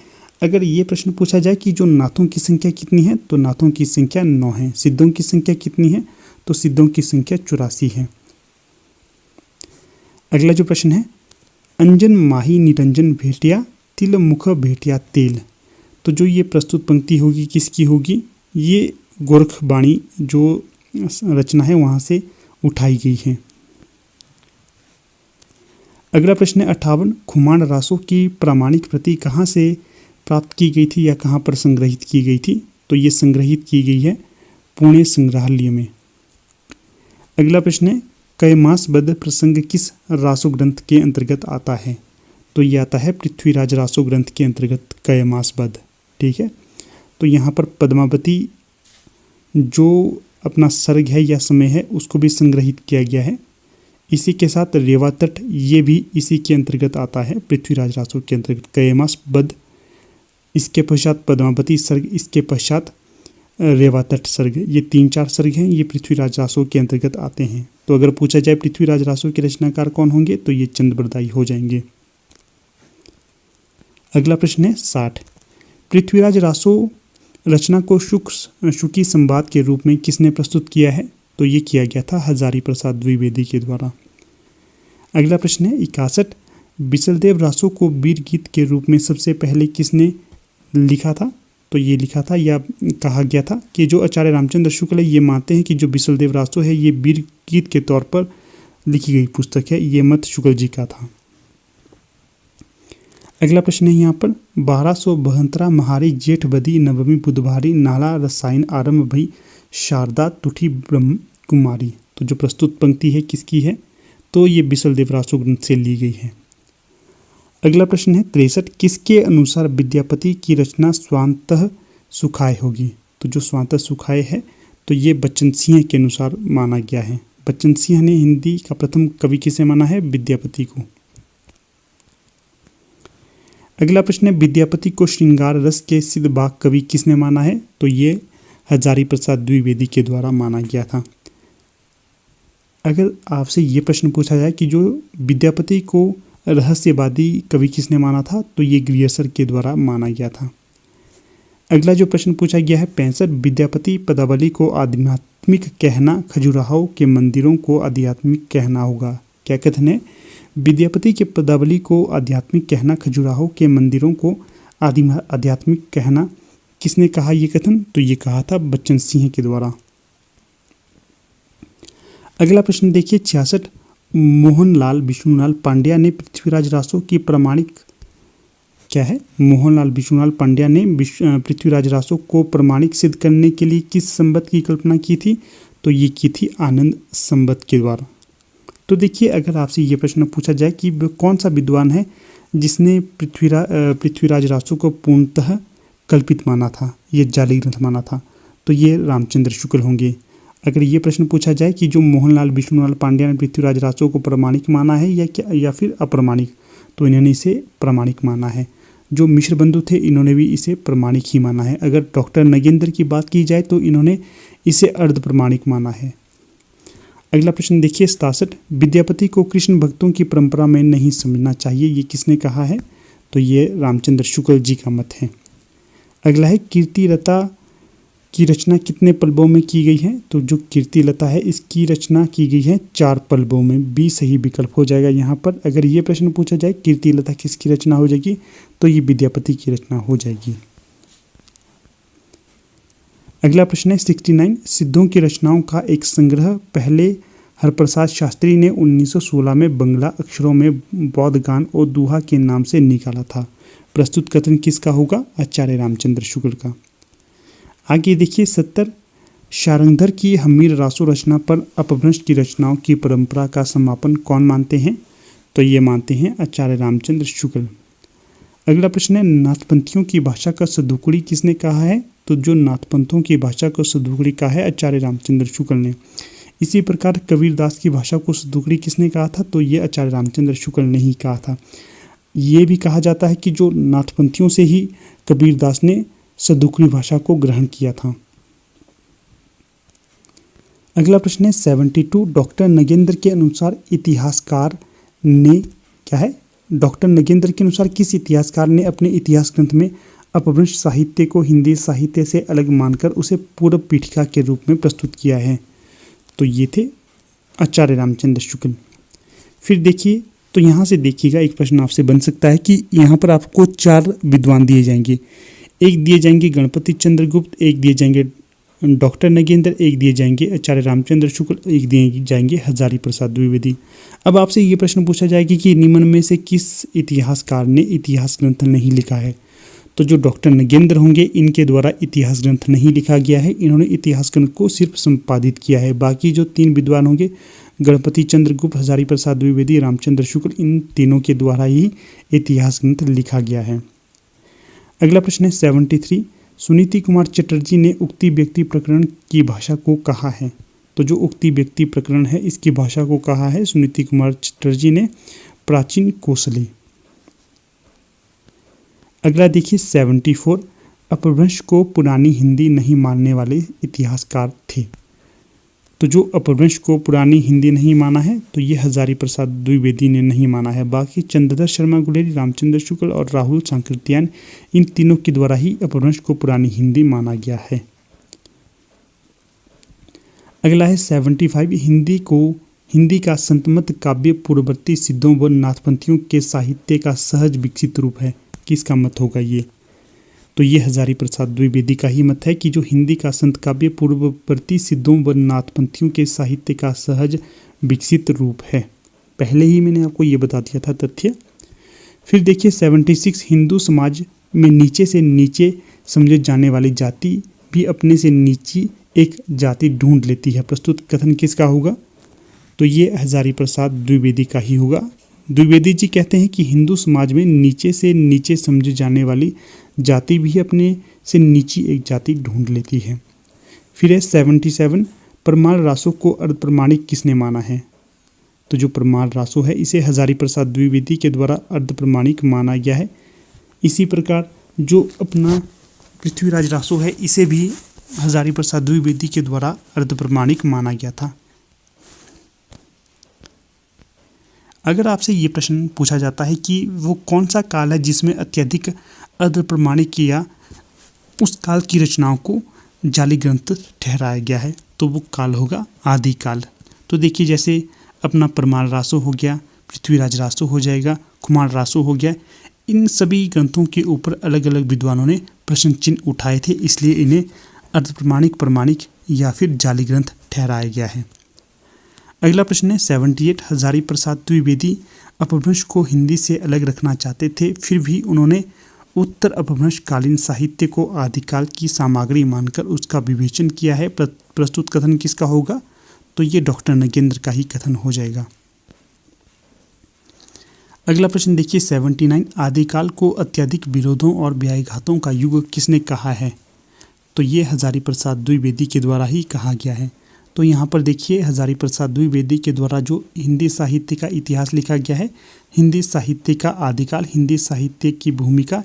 अगर ये प्रश्न पूछा जाए कि जो नाथों की संख्या कितनी है, तो नाथों की संख्या 9 है। सिद्धों की संख्या कितनी है? तो सिद्धों की संख्या 84 है। अगला जो प्रश्न है, अंजन माही निरंजन भेटिया तिल मुख भेटिया तेल। तो जो ये प्रस्तुत पंक्ति होगी किसकी होगी? ये गोरखवाणी जो रचना है वहाँ से उठाई गई है। अगला प्रश्न है 58। खुमान रासों की प्रामाणिक प्रति कहाँ से प्राप्त की गई थी या कहाँ पर संग्रहित की गई थी? तो ये संग्रहित की गई है पुणे संग्रहालय में। अगला प्रश्न है कैमासबद्ध प्रसंग किस रासो ग्रंथ के अंतर्गत आता है? तो ये आता है पृथ्वीराज रासो ग्रंथ के अंतर्गत कैमासबद्ध। ठीक है, तो यहाँ पर पद्मावती जो अपना सर्ग है या समय है उसको भी संग्रहित किया गया है। इसी के साथ रेवा तट, ये भी इसी के अंतर्गत आता है, पृथ्वीराज रासो के अंतर्गत कैमासबद्ध, इसके पश्चात पद्मावती सर्ग, इसके पश्चात रेवा तट सर्ग। ये 3-4 सर्ग हैं, ये पृथ्वीराज रासो के अंतर्गत आते हैं। तो अगर पूछा जाए पृथ्वीराज रासो के रचनाकार कौन होंगे, तो ये चंद्रबरदाई हो जाएंगे। अगला प्रश्न है 60। पृथ्वीराज रासो रचना को शुकी संवाद के रूप में किसने प्रस्तुत किया है? तो ये किया गया था हजारी प्रसाद द्विवेदी के द्वारा। अगला प्रश्न है 61। बिसलदेव रासो को वीर गीत के रूप में सबसे पहले किसने लिखा था? तो ये लिखा था या कहा गया था कि जो आचार्य रामचंद्र शुक्ल है, ये मानते हैं कि जो बिसलदेव रासो है ये वीर गीत के तौर पर लिखी गई पुस्तक है। ये मत शुक्ल जी का था। अगला प्रश्न है यहाँ पर 1272 महारी जेठ बदी नवमी बुधवारी नाला रसायन आरंभ भई शारदा तुठी ब्रह्म कुमारी। तो जो प्रस्तुत पंक्ति है किसकी है? तो ये बिसल देवरासु ग्रंथ से ली गई है। अगला प्रश्न है 63 किसके अनुसार विद्यापति की रचना स्वांतः सुखाए होगी? तो जो स्वांतः सुखाए है तो ये बच्चन सिंह के अनुसार माना गया है। बच्चन सिंह ने हिंदी का प्रथम कवि किसे माना है? विद्यापति को। अगला प्रश्न है विद्यापति को श्रृंगार रस के सिद्ध बाग कवि किसने माना है? तो ये हजारी प्रसाद द्विवेदी के द्वारा माना गया था। अगर आपसे ये प्रश्न पूछा जाए कि जो विद्यापति को रहस्यवादी कवि किसने माना था? तो ये ग्रियर्सन के द्वारा माना गया था। अगला जो प्रश्न पूछा गया है 65 विद्यापति पदावली को आध्यात्मिक कहना खजुराहो के मंदिरों को आध्यात्मिक कहना होगा। क्या कथन है? विद्यापति के पदावली को आध्यात्मिक कहना खजुराहो के मंदिरों को आध्यात्मिक कहना किसने कहा ये कथन? तो ये कहा था बच्चन सिंह के द्वारा। अगला प्रश्न देखिए 66 मोहनलाल विष्णुलाल पांड्या ने पृथ्वीराज रासो की प्रमाणिक क्या है? मोहनलाल विष्णुलाल पांड्या ने पृथ्वीराज रासो को प्रमाणिक सिद्ध करने के लिए किस संवत की कल्पना की थी? तो ये की थी आनंद संवत के द्वारा। तो देखिए अगर आपसे ये प्रश्न पूछा जाए कि कौन सा विद्वान है जिसने पृथ्वीराज रासो को पूर्णतः कल्पित माना था, ये जाली ग्रंथ माना था, तो ये रामचंद्र शुक्ल होंगे। अगर ये प्रश्न पूछा जाए कि जो मोहनलाल विष्णुलाल पांड्या ने पृथ्वीराज रासो को प्रमाणिक माना है या फिर अप्रमाणिक, तो इन्होंने इसे प्रमाणिक माना है। जो मिश्र बंधु थे इन्होंने भी इसे प्रमाणिक ही माना है। अगर डॉक्टर नगेंद्र की बात की जाए तो इन्होंने इसे अर्ध प्रमाणिक माना है। अगला प्रश्न देखिए 67 विद्यापति को कृष्ण भक्तों की परंपरा में नहीं समझना चाहिए, ये किसने कहा है? तो ये रामचंद्र शुक्ल जी का मत है। अगला है कीर्तिलता की रचना कितने पल्लवों में की गई है? तो जो कीर्तिलता है इसकी रचना की गई है 4 पल्लवों में। बी सही विकल्प हो जाएगा यहाँ पर। अगर ये प्रश्न पूछा जाए कीर्तिलता किसकी रचना हो जाएगी? तो ये विद्यापति की रचना हो जाएगी। अगला प्रश्न है 69 सिद्धों की रचनाओं का एक संग्रह पहले हरप्रसाद शास्त्री ने 1916 में बंगला अक्षरों में बौद्ध गान और दोहा के नाम से निकाला था। प्रस्तुत कथन किसका होगा? आचार्य रामचंद्र शुक्ल का। आगे देखिए 70 शारंगधर की हमीर रासो रचना पर अपभ्रंश की रचनाओं की परंपरा का समापन कौन मानते हैं? तो ये मानते हैं आचार्य रामचंद्र शुक्ल। अगला प्रश्न है नाथपंथियों की भाषा का सदुकड़ी किसने कहा है? तो जो नाथपंथों की भाषा को सदुकड़ी कहा है आचार्य रामचंद्र शुक्ल ने। इसी प्रकार कबीरदास की भाषा को सदुकड़ी किसने कहा था? तो ये आचार्य रामचंद्र शुक्ल ने ही कहा था। ये भी कहा जाता है कि जो नाथपंथियों से ही कबीरदास ने सदुकड़ी भाषा को ग्रहण किया था। अगला प्रश्न है 72 डॉक्टर नगेंद्र के अनुसार इतिहासकार ने क्या है? डॉक्टर नगेंद्र के अनुसार किस इतिहासकार ने अपने इतिहास ग्रंथ में अपभ्रंश साहित्य को हिंदी साहित्य से अलग मानकर उसे पूर्व पीठिका के रूप में प्रस्तुत किया है? तो ये थे आचार्य रामचंद्र शुक्ल। फिर देखिए तो यहाँ से देखिएगा एक प्रश्न आपसे बन सकता है कि यहाँ पर आपको 4 विद्वान दिए जाएंगे। एक दिए जाएंगे गणपति चंद्रगुप्त, एक दिए जाएंगे डॉक्टर नगेंद्र, एक दिए जाएंगे आचार्य रामचंद्र शुक्ल, एक दिए जाएंगे हजारी प्रसाद द्विवेदी। अब आपसे ये प्रश्न पूछा जाएगा कि निम्न में से किस इतिहासकार ने इतिहास ग्रंथ नहीं लिखा है? तो जो डॉक्टर नगेंद्र होंगे इनके द्वारा इतिहास ग्रंथ नहीं लिखा गया है, इन्होंने इतिहास ग्रंथ को सिर्फ संपादित किया है। बाकी जो 3 विद्वान होंगे गणपति चंद्रगुप्त, हजारी प्रसाद द्विवेदी, रामचंद्र शुक्ल, इन तीनों के द्वारा ही इतिहास ग्रंथ लिखा गया है। अगला प्रश्न है 73 सुनीति कुमार चटर्जी ने उक्ति व्यक्ति प्रकरण की भाषा को कहा है? तो जो उक्ति व्यक्ति प्रकरण है इसकी भाषा को कहा है सुनीति कुमार चटर्जी ने प्राचीन कोसली। अगला देखिए 74 अपभ्रंश को पुरानी हिंदी नहीं मानने वाले इतिहासकार थे। तो जो अपभ्रंश को पुरानी हिंदी नहीं माना है तो ये हजारी प्रसाद द्विवेदी ने नहीं माना है। बाकी चंद्रधर शर्मा गुलेरी, रामचंद्र शुक्ल और राहुल सांकृत्यायन, इन तीनों के द्वारा ही अपभ्रंश को पुरानी हिंदी माना गया है। अगला है 75 हिंदी का संतमत काव्य पूर्ववर्ती सिद्धों व नाथपंथियों के साहित्य का सहज विकसित रूप है। किसका मत होगा ये? तो ये हजारी प्रसाद द्विवेदी का ही मत है कि जो हिंदी का संत काव्य पूर्ववर्ती सिद्धों व नाथपंथियों के साहित्य का सहज विकसित रूप है। पहले ही मैंने आपको ये बता दिया था तथ्य। फिर देखिए 76 हिंदू समाज में नीचे से नीचे समझे जाने वाली जाति भी अपने से नीची एक जाति ढूंढ लेती है। प्रस्तुत कथन किसका होगा? तो ये हजारी प्रसाद द्विवेदी का ही होगा। द्विवेदी जी कहते हैं कि हिंदू समाज में नीचे से नीचे समझे जाने वाली जाति भी अपने से नीची एक जाति ढूंढ लेती है। फिर है 77 परमाण रासों को अर्धप्रमाणिक किसने माना है? तो जो परमाण रासो है इसे हजारी प्रसाद द्विवेदी के द्वारा अर्धप्रमाणिक माना गया है। इसी प्रकार जो अपना पृथ्वीराज रासो है इसे भी हजारी प्रसाद द्विवेदी के द्वारा अर्धप्रमाणिक माना गया था। अगर आपसे ये प्रश्न पूछा जाता है कि वो कौन सा काल है जिसमें अत्यधिक अर्धप्रमाणिक किया, उस काल की रचनाओं को जाली ग्रंथ ठहराया गया है, तो वो काल होगा आदिकाल। तो देखिए जैसे अपना परमाण रासो हो गया, पृथ्वीराज रासो हो जाएगा, कुमार रासो हो गया, इन सभी ग्रंथों के ऊपर अलग अलग विद्वानों ने प्रश्न चिन्ह उठाए थे, इसलिए इन्हें अर्धप्रमाणिक, प्रमाणिक या फिर जाली ग्रंथ ठहराया गया है। अगला प्रश्न है 78 हजारी प्रसाद द्विवेदी अपभ्रंश को हिंदी से अलग रखना चाहते थे, फिर भी उन्होंने उत्तर अपभ्रंश कालीन साहित्य को आदिकाल की सामग्री मानकर उसका विवेचन किया है। प्रस्तुत कथन किसका होगा? तो ये डॉक्टर नगेंद्र का ही कथन हो जाएगा। अगला प्रश्न देखिए 79 आदिकाल को अत्यधिक विरोधों और व्याघातों का युग किसने कहा है? तो ये हजारी प्रसाद द्विवेदी के द्वारा ही कहा गया है। तो यहाँ पर देखिए हजारी प्रसाद द्विवेदी के द्वारा जो हिंदी साहित्य का इतिहास लिखा गया है, हिंदी साहित्य का आदिकाल, हिंदी साहित्य की भूमिका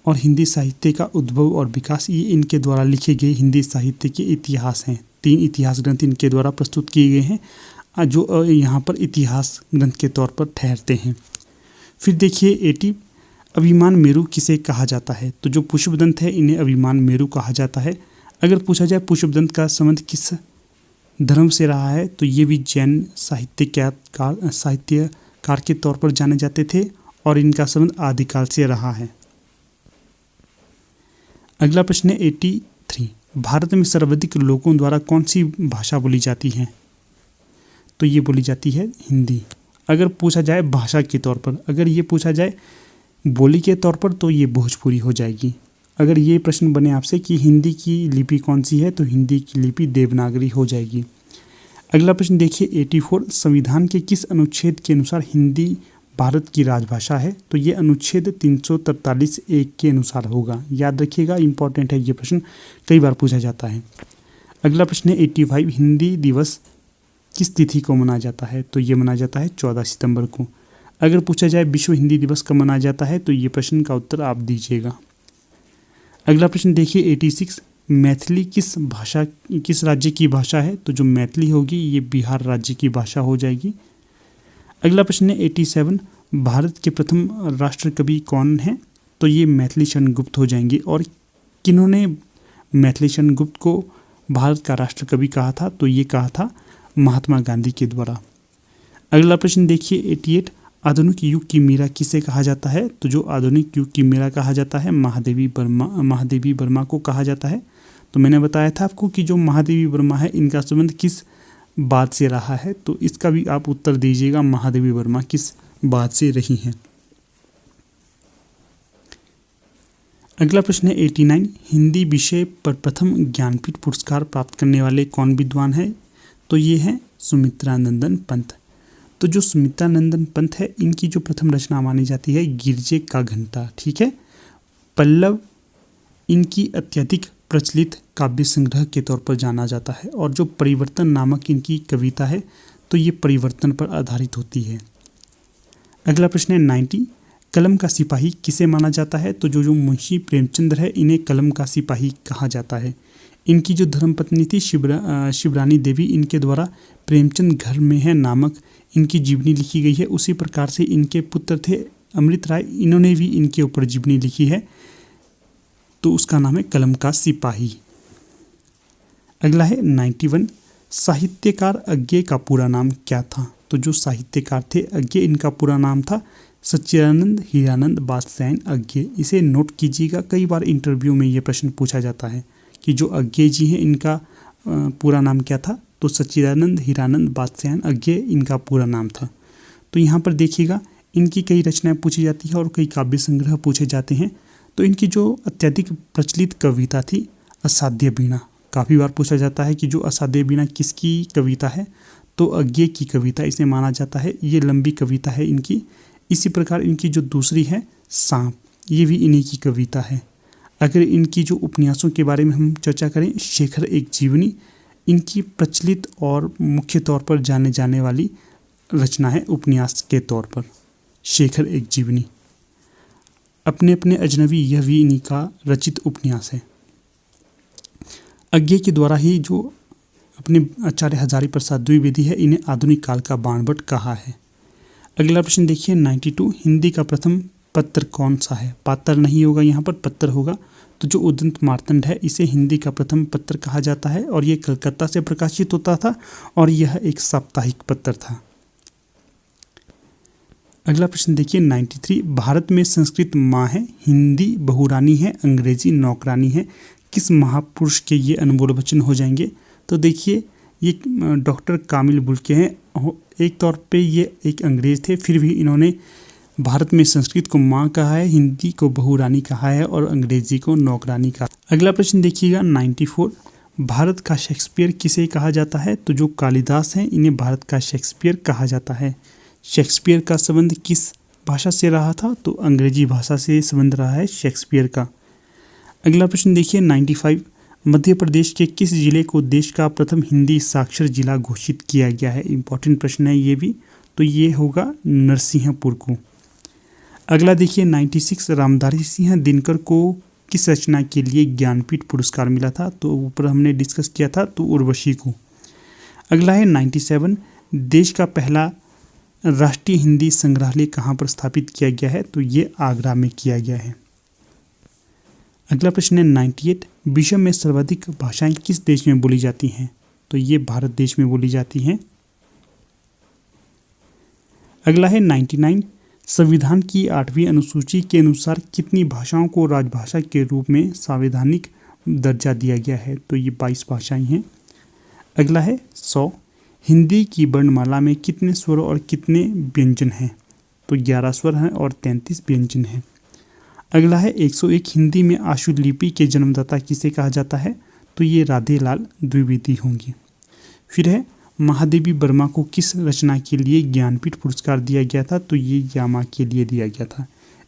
और हिंदी साहित्य का उद्भव और विकास, ये इनके द्वारा लिखे गए हिंदी साहित्य के इतिहास हैं। 3 इतिहास ग्रंथ इनके द्वारा प्रस्तुत किए गए हैं जो यहाँ पर इतिहास ग्रंथ के तौर पर ठहरते हैं। फिर देखिए 80 अभिमान मेरु किसे कहा जाता है? तो जो पुष्पदंत है इन्हें अभिमान मेरु कहा जाता है। अगर पूछा जाए पुष्पदंत का संबंध किस धर्म से रहा है, तो ये भी जैन साहित्यकार के तौर पर जाने जाते थे और इनका संबंध आदिकाल से रहा है। अगला प्रश्न है 83 भारत में सर्वाधिक लोगों द्वारा कौन सी भाषा बोली जाती है? तो ये बोली जाती है हिंदी। अगर पूछा जाए भाषा के तौर पर, अगर ये पूछा जाए बोली के तौर पर, तो ये भोजपुरी हो जाएगी। अगर ये प्रश्न बने आपसे कि हिंदी की लिपि कौन सी है, तो हिंदी की लिपि देवनागरी हो जाएगी। अगला प्रश्न देखिए 84 संविधान के किस अनुच्छेद के अनुसार हिंदी भारत की राजभाषा है? तो ये अनुच्छेद 343(1) के अनुसार होगा। याद रखिएगा, इंपॉर्टेंट है ये प्रश्न, कई बार पूछा जाता है। अगला प्रश्न है 85 हिंदी दिवस किस तिथि को मनाया जाता है? तो ये मनाया जाता है 14 सितंबर को। अगर पूछा जाए विश्व हिंदी दिवस कब मनाया जाता है, तो ये प्रश्न का उत्तर आप दीजिएगा। अगला प्रश्न देखिए 86 मैथिली किस राज्य की भाषा है? तो जो मैथिली होगी ये बिहार राज्य की भाषा हो जाएगी। अगला प्रश्न है 87 भारत के प्रथम राष्ट्र कवि कौन है? तो ये मैथिली शरण गुप्त हो जाएंगे। और किन्होंने मैथिली शरण गुप्त को भारत का राष्ट्र कवि कहा था? तो ये कहा था महात्मा गांधी के द्वारा। अगला प्रश्न देखिए 88 आधुनिक युग की मीरा किसे कहा जाता है? तो जो आधुनिक युग की मीरा कहा जाता है महादेवी वर्मा को कहा जाता है। तो मैंने बताया था आपको कि जो महादेवी वर्मा है इनका संबंध किस बात से रहा है, तो इसका भी आप उत्तर दीजिएगा, महादेवी वर्मा किस बात से रही हैं। अगला प्रश्न है 89 हिंदी विषय पर प्रथम ज्ञानपीठ पुरस्कार प्राप्त करने वाले कौन विद्वान है? तो ये है सुमित्रानंदन पंत। तो जो सुमित्रानंदन पंत है इनकी जो प्रथम रचना मानी जाती है गिरजे का घंटा, ठीक है। पल्लव इनकी अत्यधिक प्रचलित काव्य संग्रह के तौर पर जाना जाता है। और जो परिवर्तन नामक इनकी कविता है तो ये परिवर्तन पर आधारित होती है। अगला प्रश्न है 90 कलम का सिपाही किसे माना जाता है? तो जो मुंशी प्रेमचंद्र है इन्हें कलम का सिपाही कहा जाता है। इनकी जो धर्मपत्नी थी शिवरानी देवी, इनके द्वारा प्रेमचंद घर में है नामक इनकी जीवनी लिखी गई है। उसी प्रकार से इनके पुत्र थे अमृत राय, इन्होंने भी इनके ऊपर जीवनी लिखी है, तो उसका नाम है कलम का सिपाही। अगला है 91 साहित्यकार अज्ञे का पूरा नाम क्या था? तो जो साहित्यकार थे अज्ञे, इनका पूरा नाम था सच्चिदानंद हीरानंद वात्स्यायन अज्ञे। इसे नोट कीजिएगा, कई बार इंटरव्यू में ये प्रश्न पूछा जाता है कि जो अज्ञे जी हैं इनका पूरा नाम क्या था? तो सच्चिदानंद हीरानंद वात्स्यायन अज्ञे इनका पूरा नाम था। तो यहाँ पर देखिएगा इनकी कई रचनाएं पूछी जाती है और कई काव्य संग्रह पूछे जाते हैं। तो इनकी जो अत्यधिक प्रचलित कविता थी असाध्य वीणा, काफ़ी बार पूछा जाता है कि जो असाध्य वीणा किसकी कविता है, तो अज्ञे की कविता इसे माना जाता है। ये लंबी कविता है इनकी। इसी प्रकार इनकी जो दूसरी है सांप, ये भी इन्हीं की कविता है। अगर इनकी जो उपन्यासों के बारे में हम चर्चा करें, शेखर एक जीवनी इनकी प्रचलित और मुख्य तौर पर जाने जाने वाली रचना है उपन्यास के तौर पर। शेखर एक जीवनी, अपने अपने अजनबी, यह भी इन्हीं का रचित उपन्यास है। अज्ञे के द्वारा ही जो अपने आचार्य हजारी प्रसाद द्विवेदी है, इन्हें आधुनिक काल का बाणभट्ट कहा है। अगला प्रश्न देखिए 92, हिंदी का प्रथम पत्र कौन सा है? पात्र नहीं होगा, यहाँ पर पत्र होगा। तो जो उदंत मार्तंड है इसे हिंदी का प्रथम पत्र कहा जाता है और ये कलकत्ता से प्रकाशित होता था और यह एक साप्ताहिक पत्र था। अगला प्रश्न देखिए 93, भारत में संस्कृत माँ है, हिंदी बहुरानी है, अंग्रेजी नौकरानी है, किस महापुरुष के ये अनमोल वचन हो जाएंगे? तो देखिए ये डॉक्टर कामिल बुल्के हैं। एक तौर पे ये एक अंग्रेज थे, फिर भी इन्होंने भारत में संस्कृत को माँ कहा है, हिंदी को बहुरानी कहा है और अंग्रेजी को नौकरानी कहा। अगला प्रश्न देखिएगा 94, भारत का शेक्सपियर किसे कहा जाता है? तो जो कालिदास हैं इन्हें भारत का शेक्सपियर कहा जाता है। शेक्सपियर का संबंध किस भाषा से रहा था? तो अंग्रेजी भाषा से संबंध रहा है शेक्सपियर का। अगला प्रश्न देखिए 95, मध्य प्रदेश के किस जिले को देश का प्रथम हिंदी साक्षर जिला घोषित किया गया है? इंपॉर्टेंट प्रश्न है ये भी। तो ये होगा नरसिंहपुर को। अगला देखिए 96, रामधारी सिंह दिनकर को किस रचना के लिए ज्ञानपीठ पुरस्कार मिला था? तो ऊपर हमने डिस्कस किया था, तो उर्वशी को। अगला है 97, देश का पहला राष्ट्रीय हिंदी संग्रहालय कहाँ पर स्थापित किया गया है? तो ये आगरा में किया गया है। अगला प्रश्न है 98, विश्व में सर्वाधिक भाषाएं किस देश में बोली जाती हैं? तो ये भारत देश में बोली जाती हैं। अगला है 99, संविधान की 8वीं अनुसूची के अनुसार कितनी भाषाओं को राजभाषा के रूप में संवैधानिक दर्जा दिया गया है? तो ये 22 भाषाएं हैं। अगला है 100, हिंदी की वर्णमाला में कितने स्वर और कितने व्यंजन हैं? तो 11 स्वर हैं और 33 व्यंजन हैं। अगला है 101, हिंदी में आशुलिपि के जन्मदाता किसे कहा जाता है? तो ये राधे लाल द्विवेदी होंगे। फिर है महादेवी वर्मा को किस रचना के लिए ज्ञानपीठ पुरस्कार दिया गया था? तो ये यामा के लिए दिया गया था।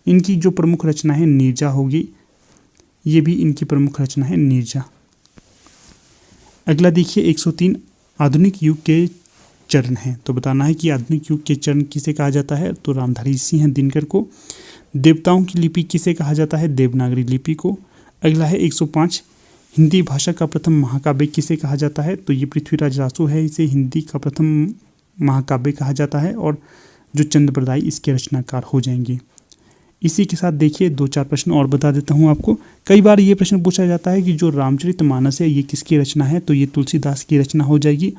इनकी जो प्रमुख रचना है नीरजा होगी, ये भी इनकी प्रमुख रचना है नीरजा। अगला देखिए 103, आधुनिक युग के चरण हैं। तो बताना है कि आधुनिक युग के चरण किसे कहा जाता है? तो रामधारी सिंह दिनकर को। देवताओं की लिपि किसे कहा जाता है? देवनागरी लिपि को। अगला है 105, हिंदी भाषा का प्रथम महाकाव्य किसे कहा जाता है? तो ये पृथ्वीराज रासो है, इसे हिंदी का प्रथम महाकाव्य कहा जाता है और जो चंद्रप्रदाई इसके रचनाकार हो जाएंगे। इसी के साथ देखिए 2-4 प्रश्न और बता देता हूँ आपको। कई बार ये प्रश्न पूछा जाता है कि जो रामचरितमानस है ये किसकी रचना है? तो ये तुलसीदास की रचना हो जाएगी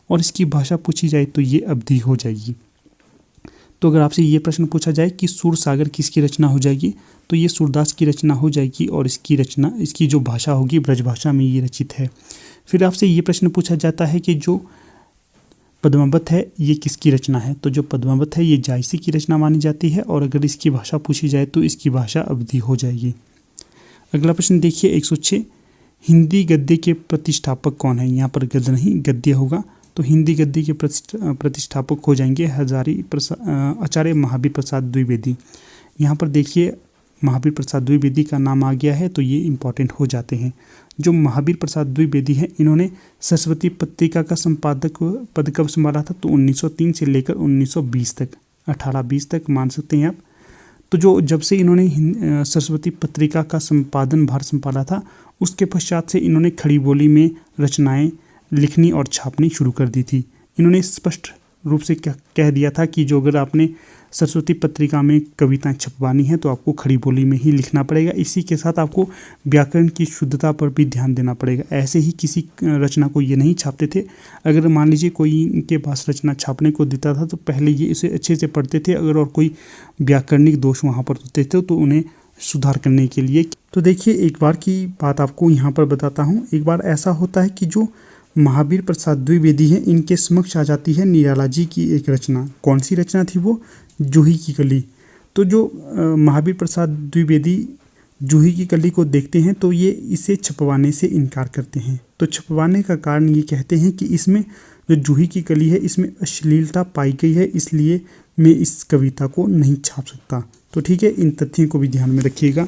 और इसकी भाषा पूछी जाए तो ये अवधी हो जाएगी। तो अगर आपसे ये प्रश्न पूछा जाए कि सूरसागर किसकी रचना हो जाएगी? तो ये सूरदास की रचना हो जाएगी और इसकी जो भाषा होगी ब्रजभाषा में ये रचित है। फिर आपसे ये प्रश्न पूछा जाता है कि जो पद्मावत है ये किसकी रचना है? तो जो पद्मावत है ये जायसी की रचना मानी जाती है और अगर इसकी भाषा पूछी जाए तो इसकी भाषा अवधी हो जाएगी। अगला प्रश्न देखिए 106, हिंदी गद्य के प्रतिष्ठापक कौन है? यहाँ पर गद्य नहीं गद्य होगा। तो हिंदी गद्य के प्रतिष्ठापक हो जाएंगे आचार्य महावीर प्रसाद द्विवेदी। यहाँ पर देखिए महावीर प्रसाद द्विवेदी का नाम आ गया है तो ये इंपॉर्टेंट हो जाते हैं। जो महावीर प्रसाद द्विवेदी हैं इन्होंने सरस्वती पत्रिका का संपादक पद कब संभाला था? तो 1903 से लेकर 1920 तक, 1820 तक मान सकते हैं आप। तो जो जब से इन्होंने सरस्वती पत्रिका का संपादन भार संभाला था उसके पश्चात से इन्होंने खड़ी बोली में रचनाएं लिखनी और छापनी शुरू कर दी थी। इन्होंने स्पष्ट रूप से कह दिया था कि जो अगर आपने सरस्वती पत्रिका में कविताएं छपवानी है तो आपको खड़ी बोली में ही लिखना पड़ेगा। इसी के साथ आपको व्याकरण की शुद्धता पर भी ध्यान देना पड़ेगा। ऐसे ही किसी रचना को ये नहीं छापते थे। अगर मान लीजिए कोई इनके पास रचना छापने को देता था तो पहले ये इसे अच्छे से पढ़ते थे, अगर और कोई व्याकरणिक दोष वहाँ पर होते थे तो उन्हें सुधार करने के लिए। तो देखिए एक बार की बात आपको यहाँ पर बताता हूँ। एक बार ऐसा होता है कि जो महावीर प्रसाद द्विवेदी हैं इनके समक्ष आ जाती है निराला जी की एक रचना। कौन सी रचना थी वो? जूही की कली। तो जो महावीर प्रसाद द्विवेदी जूही की कली को देखते हैं तो ये इसे छपवाने से इनकार करते हैं। तो छपवाने का कारण ये कहते हैं कि इसमें जो जूही की कली है इसमें अश्लीलता पाई गई है, इसलिए मैं इस कविता को नहीं छाप सकता। तो ठीक है, इन तथ्यों को भी ध्यान में रखिएगा।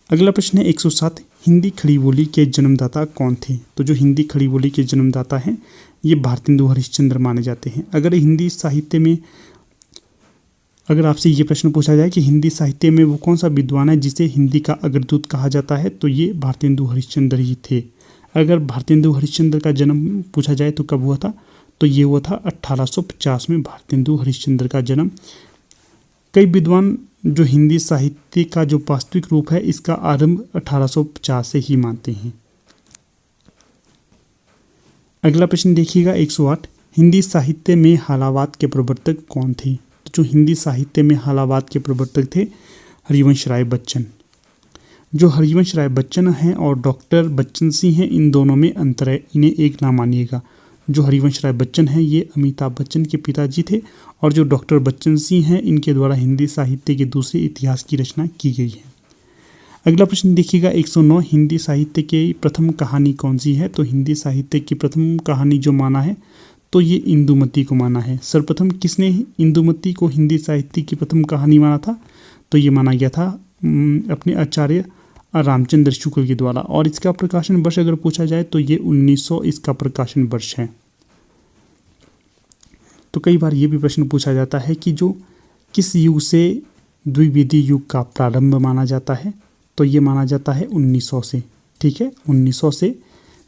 अगला प्रश्न है 107, हिंदी खड़ी बोली के जन्मदाता कौन थे? तो जो हिंदी खड़ी बोली के जन्मदाता हैं ये भारतेंदु हरिश्चंद्र माने जाते हैं। अगर हिंदी साहित्य में अगर आपसे ये प्रश्न पूछा जाए कि हिंदी साहित्य में वो कौन सा विद्वान है जिसे हिंदी का अग्रदूत कहा जाता है, तो ये भारतेंदु हरिश्चंद्र ही थे। अगर भारतेंदु हरिश्चंद्र का जन्म पूछा जाए तो कब हुआ था, तो ये हुआ था 1850 में भारतेंदु हरिश्चंद्र का जन्म। कई विद्वान जो हिंदी साहित्य का जो वास्तविक रूप है इसका आरंभ 1850 से ही मानते हैं। अगला प्रश्न देखिएगा 108, हिंदी साहित्य में हालावाद के प्रवर्तक कौन थे? तो जो हिंदी साहित्य में हालावाद के प्रवर्तक थे हरिवंश राय बच्चन। जो हरिवंश राय बच्चन हैं और डॉक्टर बच्चन सिंह हैं, इन दोनों में अंतर है, इन्हें एक ना मानिएगा। जो हरिवंश राय बच्चन हैं ये अमिताभ बच्चन के पिताजी थे और जो डॉक्टर बच्चन सिंह हैं इनके द्वारा हिंदी साहित्य के दूसरे इतिहास की रचना की गई है। अगला प्रश्न देखिएगा 109, हिंदी साहित्य की प्रथम कहानी कौन सी है? तो हिंदी साहित्य की प्रथम कहानी जो माना है तो ये इंदुमती को माना है। सर्वप्रथम किसने इंदुमती को हिंदी साहित्य की प्रथम कहानी माना था? तो ये माना गया था अपने आचार्य रामचंद्र शुक्ल के द्वारा। और इसका प्रकाशन वर्ष अगर पूछा जाए तो ये 1900 इसका प्रकाशन वर्ष है। तो कई बार ये भी प्रश्न पूछा जाता है कि जो किस युग से द्विवेदी युग का प्रारंभ माना जाता है, तो ये माना जाता है 1900 से। ठीक है, 1900 से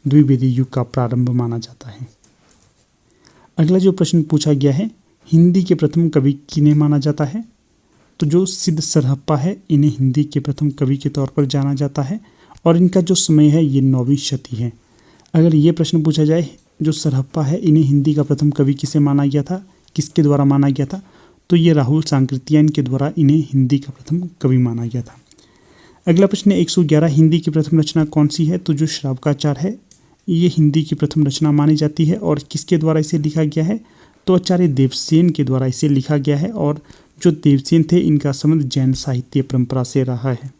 द्विवेदी युग का प्रारंभ माना जाता है। अगला जो प्रश्न पूछा गया है, हिंदी के प्रथम कवि किन्हें माना जाता है? तो जो सिद्ध सरहप्पा है इन्हें हिंदी के प्रथम कवि के तौर पर जाना जाता है और इनका जो समय है ये 9वीं शती है। अगर ये प्रश्न पूछा जाए जो सरहप्पा है इन्हें हिंदी का प्रथम कवि किसे माना गया था, किसके द्वारा माना गया था? तो ये राहुल सांकृत्यायन के द्वारा इन्हें हिंदी का प्रथम कवि माना गया था। अगला प्रश्न है 111, हिंदी की प्रथम रचना कौन सी है? तो जो श्रावकाचार है ये हिंदी की प्रथम रचना मानी जाती है और किसके द्वारा इसे लिखा गया है? तो आचार्य देवसेन के द्वारा इसे लिखा गया है और जो देवसेन थे इनका संबंध जैन साहित्य परंपरा से रहा है।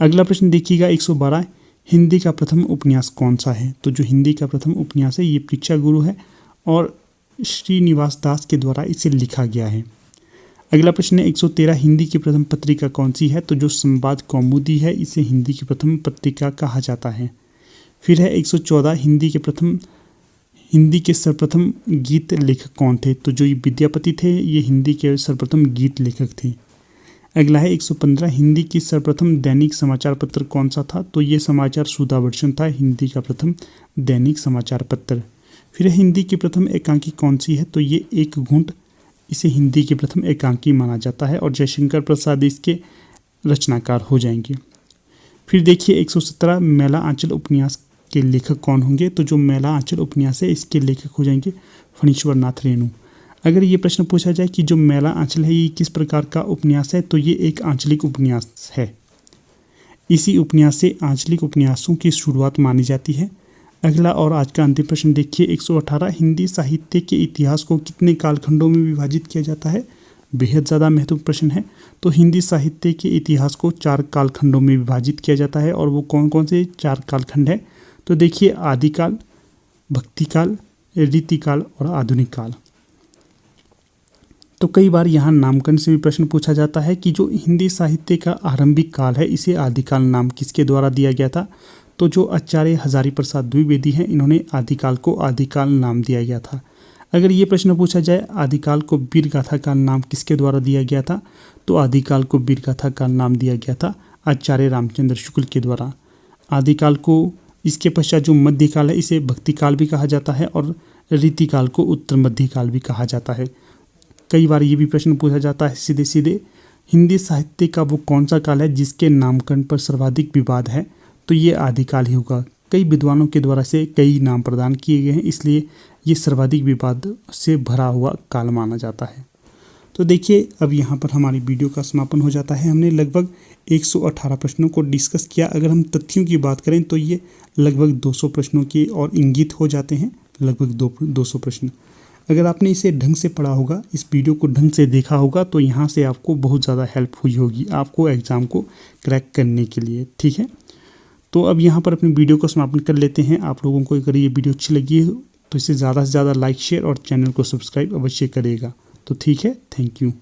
अगला प्रश्न देखिएगा 112, हिंदी का प्रथम उपन्यास कौन सा है? तो जो हिंदी का प्रथम उपन्यास है ये परीक्षा गुरु है और श्रीनिवास दास के द्वारा इसे लिखा गया है। अगला प्रश्न है 113, हिंदी की प्रथम पत्रिका कौन सी है? तो जो संवाद कौमुदी है इसे हिंदी की प्रथम पत्रिका कहा जाता है। फिर है 114, हिंदी के सर्वप्रथम गीत लेखक कौन थे? तो जो ये विद्यापति थे ये हिंदी के सर्वप्रथम गीत लेखक थे। अगला है 115, हिंदी की सर्वप्रथम दैनिक समाचार पत्र कौन सा था? तो ये समाचार सुधावर्षन था, हिंदी का प्रथम दैनिक समाचार पत्र। फिर हिंदी की प्रथम एकांकी कौन सी है? तो ये एक घूंट, इसे हिंदी की प्रथम एकांकी माना जाता है और जयशंकर प्रसाद इसके रचनाकार हो जाएंगे। फिर देखिए 117, मैला आंचल उपन्यास के लेखक कौन होंगे? तो जो मैला आंचल उपन्यास है इसके लेखक हो जाएंगे फणीश्वर नाथ रेणु। अगर ये प्रश्न पूछा जाए कि जो मैला आंचल है ये किस प्रकार का उपन्यास है, तो ये एक आंचलिक उपन्यास है। इसी उपन्यास से आंचलिक उपन्यासों की शुरुआत मानी जाती है। अगला और आज का अंतिम प्रश्न देखिए 118, हिंदी साहित्य के इतिहास को कितने कालखंडों में विभाजित किया जाता है? बेहद ज़्यादा महत्वपूर्ण प्रश्न है। तो हिंदी साहित्य के इतिहास को 4 कालखंडों में विभाजित किया जाता है और वो कौन कौन से 4 कालखंड है? तो देखिए आदिकाल, भक्तिकाल, रीतिकाल और आधुनिक काल। तो कई बार यहाँ नामकरण से भी प्रश्न पूछा जाता है कि जो हिंदी साहित्य का आरंभिक काल है इसे आदिकाल नाम किसके द्वारा दिया गया था? तो जो आचार्य हजारी प्रसाद द्विवेदी हैं इन्होंने आदिकाल को आदिकाल नाम दिया गया था। अगर ये प्रश्न पूछा जाए आदिकाल को वीरगाथा काल नाम किसके द्वारा दिया गया था? तो आदिकाल को वीरगाथा काल नाम दिया गया था आचार्य रामचंद्र शुक्ल के द्वारा। आदिकाल को, इसके पश्चात जो मध्यकाल है इसे भक्तिकाल भी कहा जाता है और रीतिकाल को उत्तर मध्यकाल भी कहा जाता है। कई बार ये भी प्रश्न पूछा जाता है सीधे सीधे, हिंदी साहित्य का वो कौन सा काल है जिसके नामकरण पर सर्वाधिक विवाद है? तो ये आदिकाल ही होगा। कई विद्वानों के द्वारा से कई नाम प्रदान किए गए हैं, इसलिए ये सर्वाधिक विवाद से भरा हुआ काल माना जाता है। तो देखिए अब यहाँ पर हमारी वीडियो का समापन हो जाता है। हमने लगभग 118 प्रश्नों को डिस्कस किया। अगर हम तथ्यों की बात करें तो ये लगभग 200 प्रश्नों के और इंगित हो जाते हैं, लगभग 200 प्रश्न। अगर आपने इसे ढंग से पढ़ा होगा, इस वीडियो को ढंग से देखा होगा, तो यहाँ से आपको बहुत ज़्यादा हेल्प हुई होगी आपको एग्ज़ाम को क्रैक करने के लिए। ठीक है, तो अब यहाँ पर अपनी वीडियो को समापन कर लेते हैं। आप लोगों को अगर ये वीडियो अच्छी लगी है तो इसे ज़्यादा से ज़्यादा लाइक, शेयर और चैनल को सब्सक्राइब अवश्य करेगा। तो ठीक है, थैंक यू।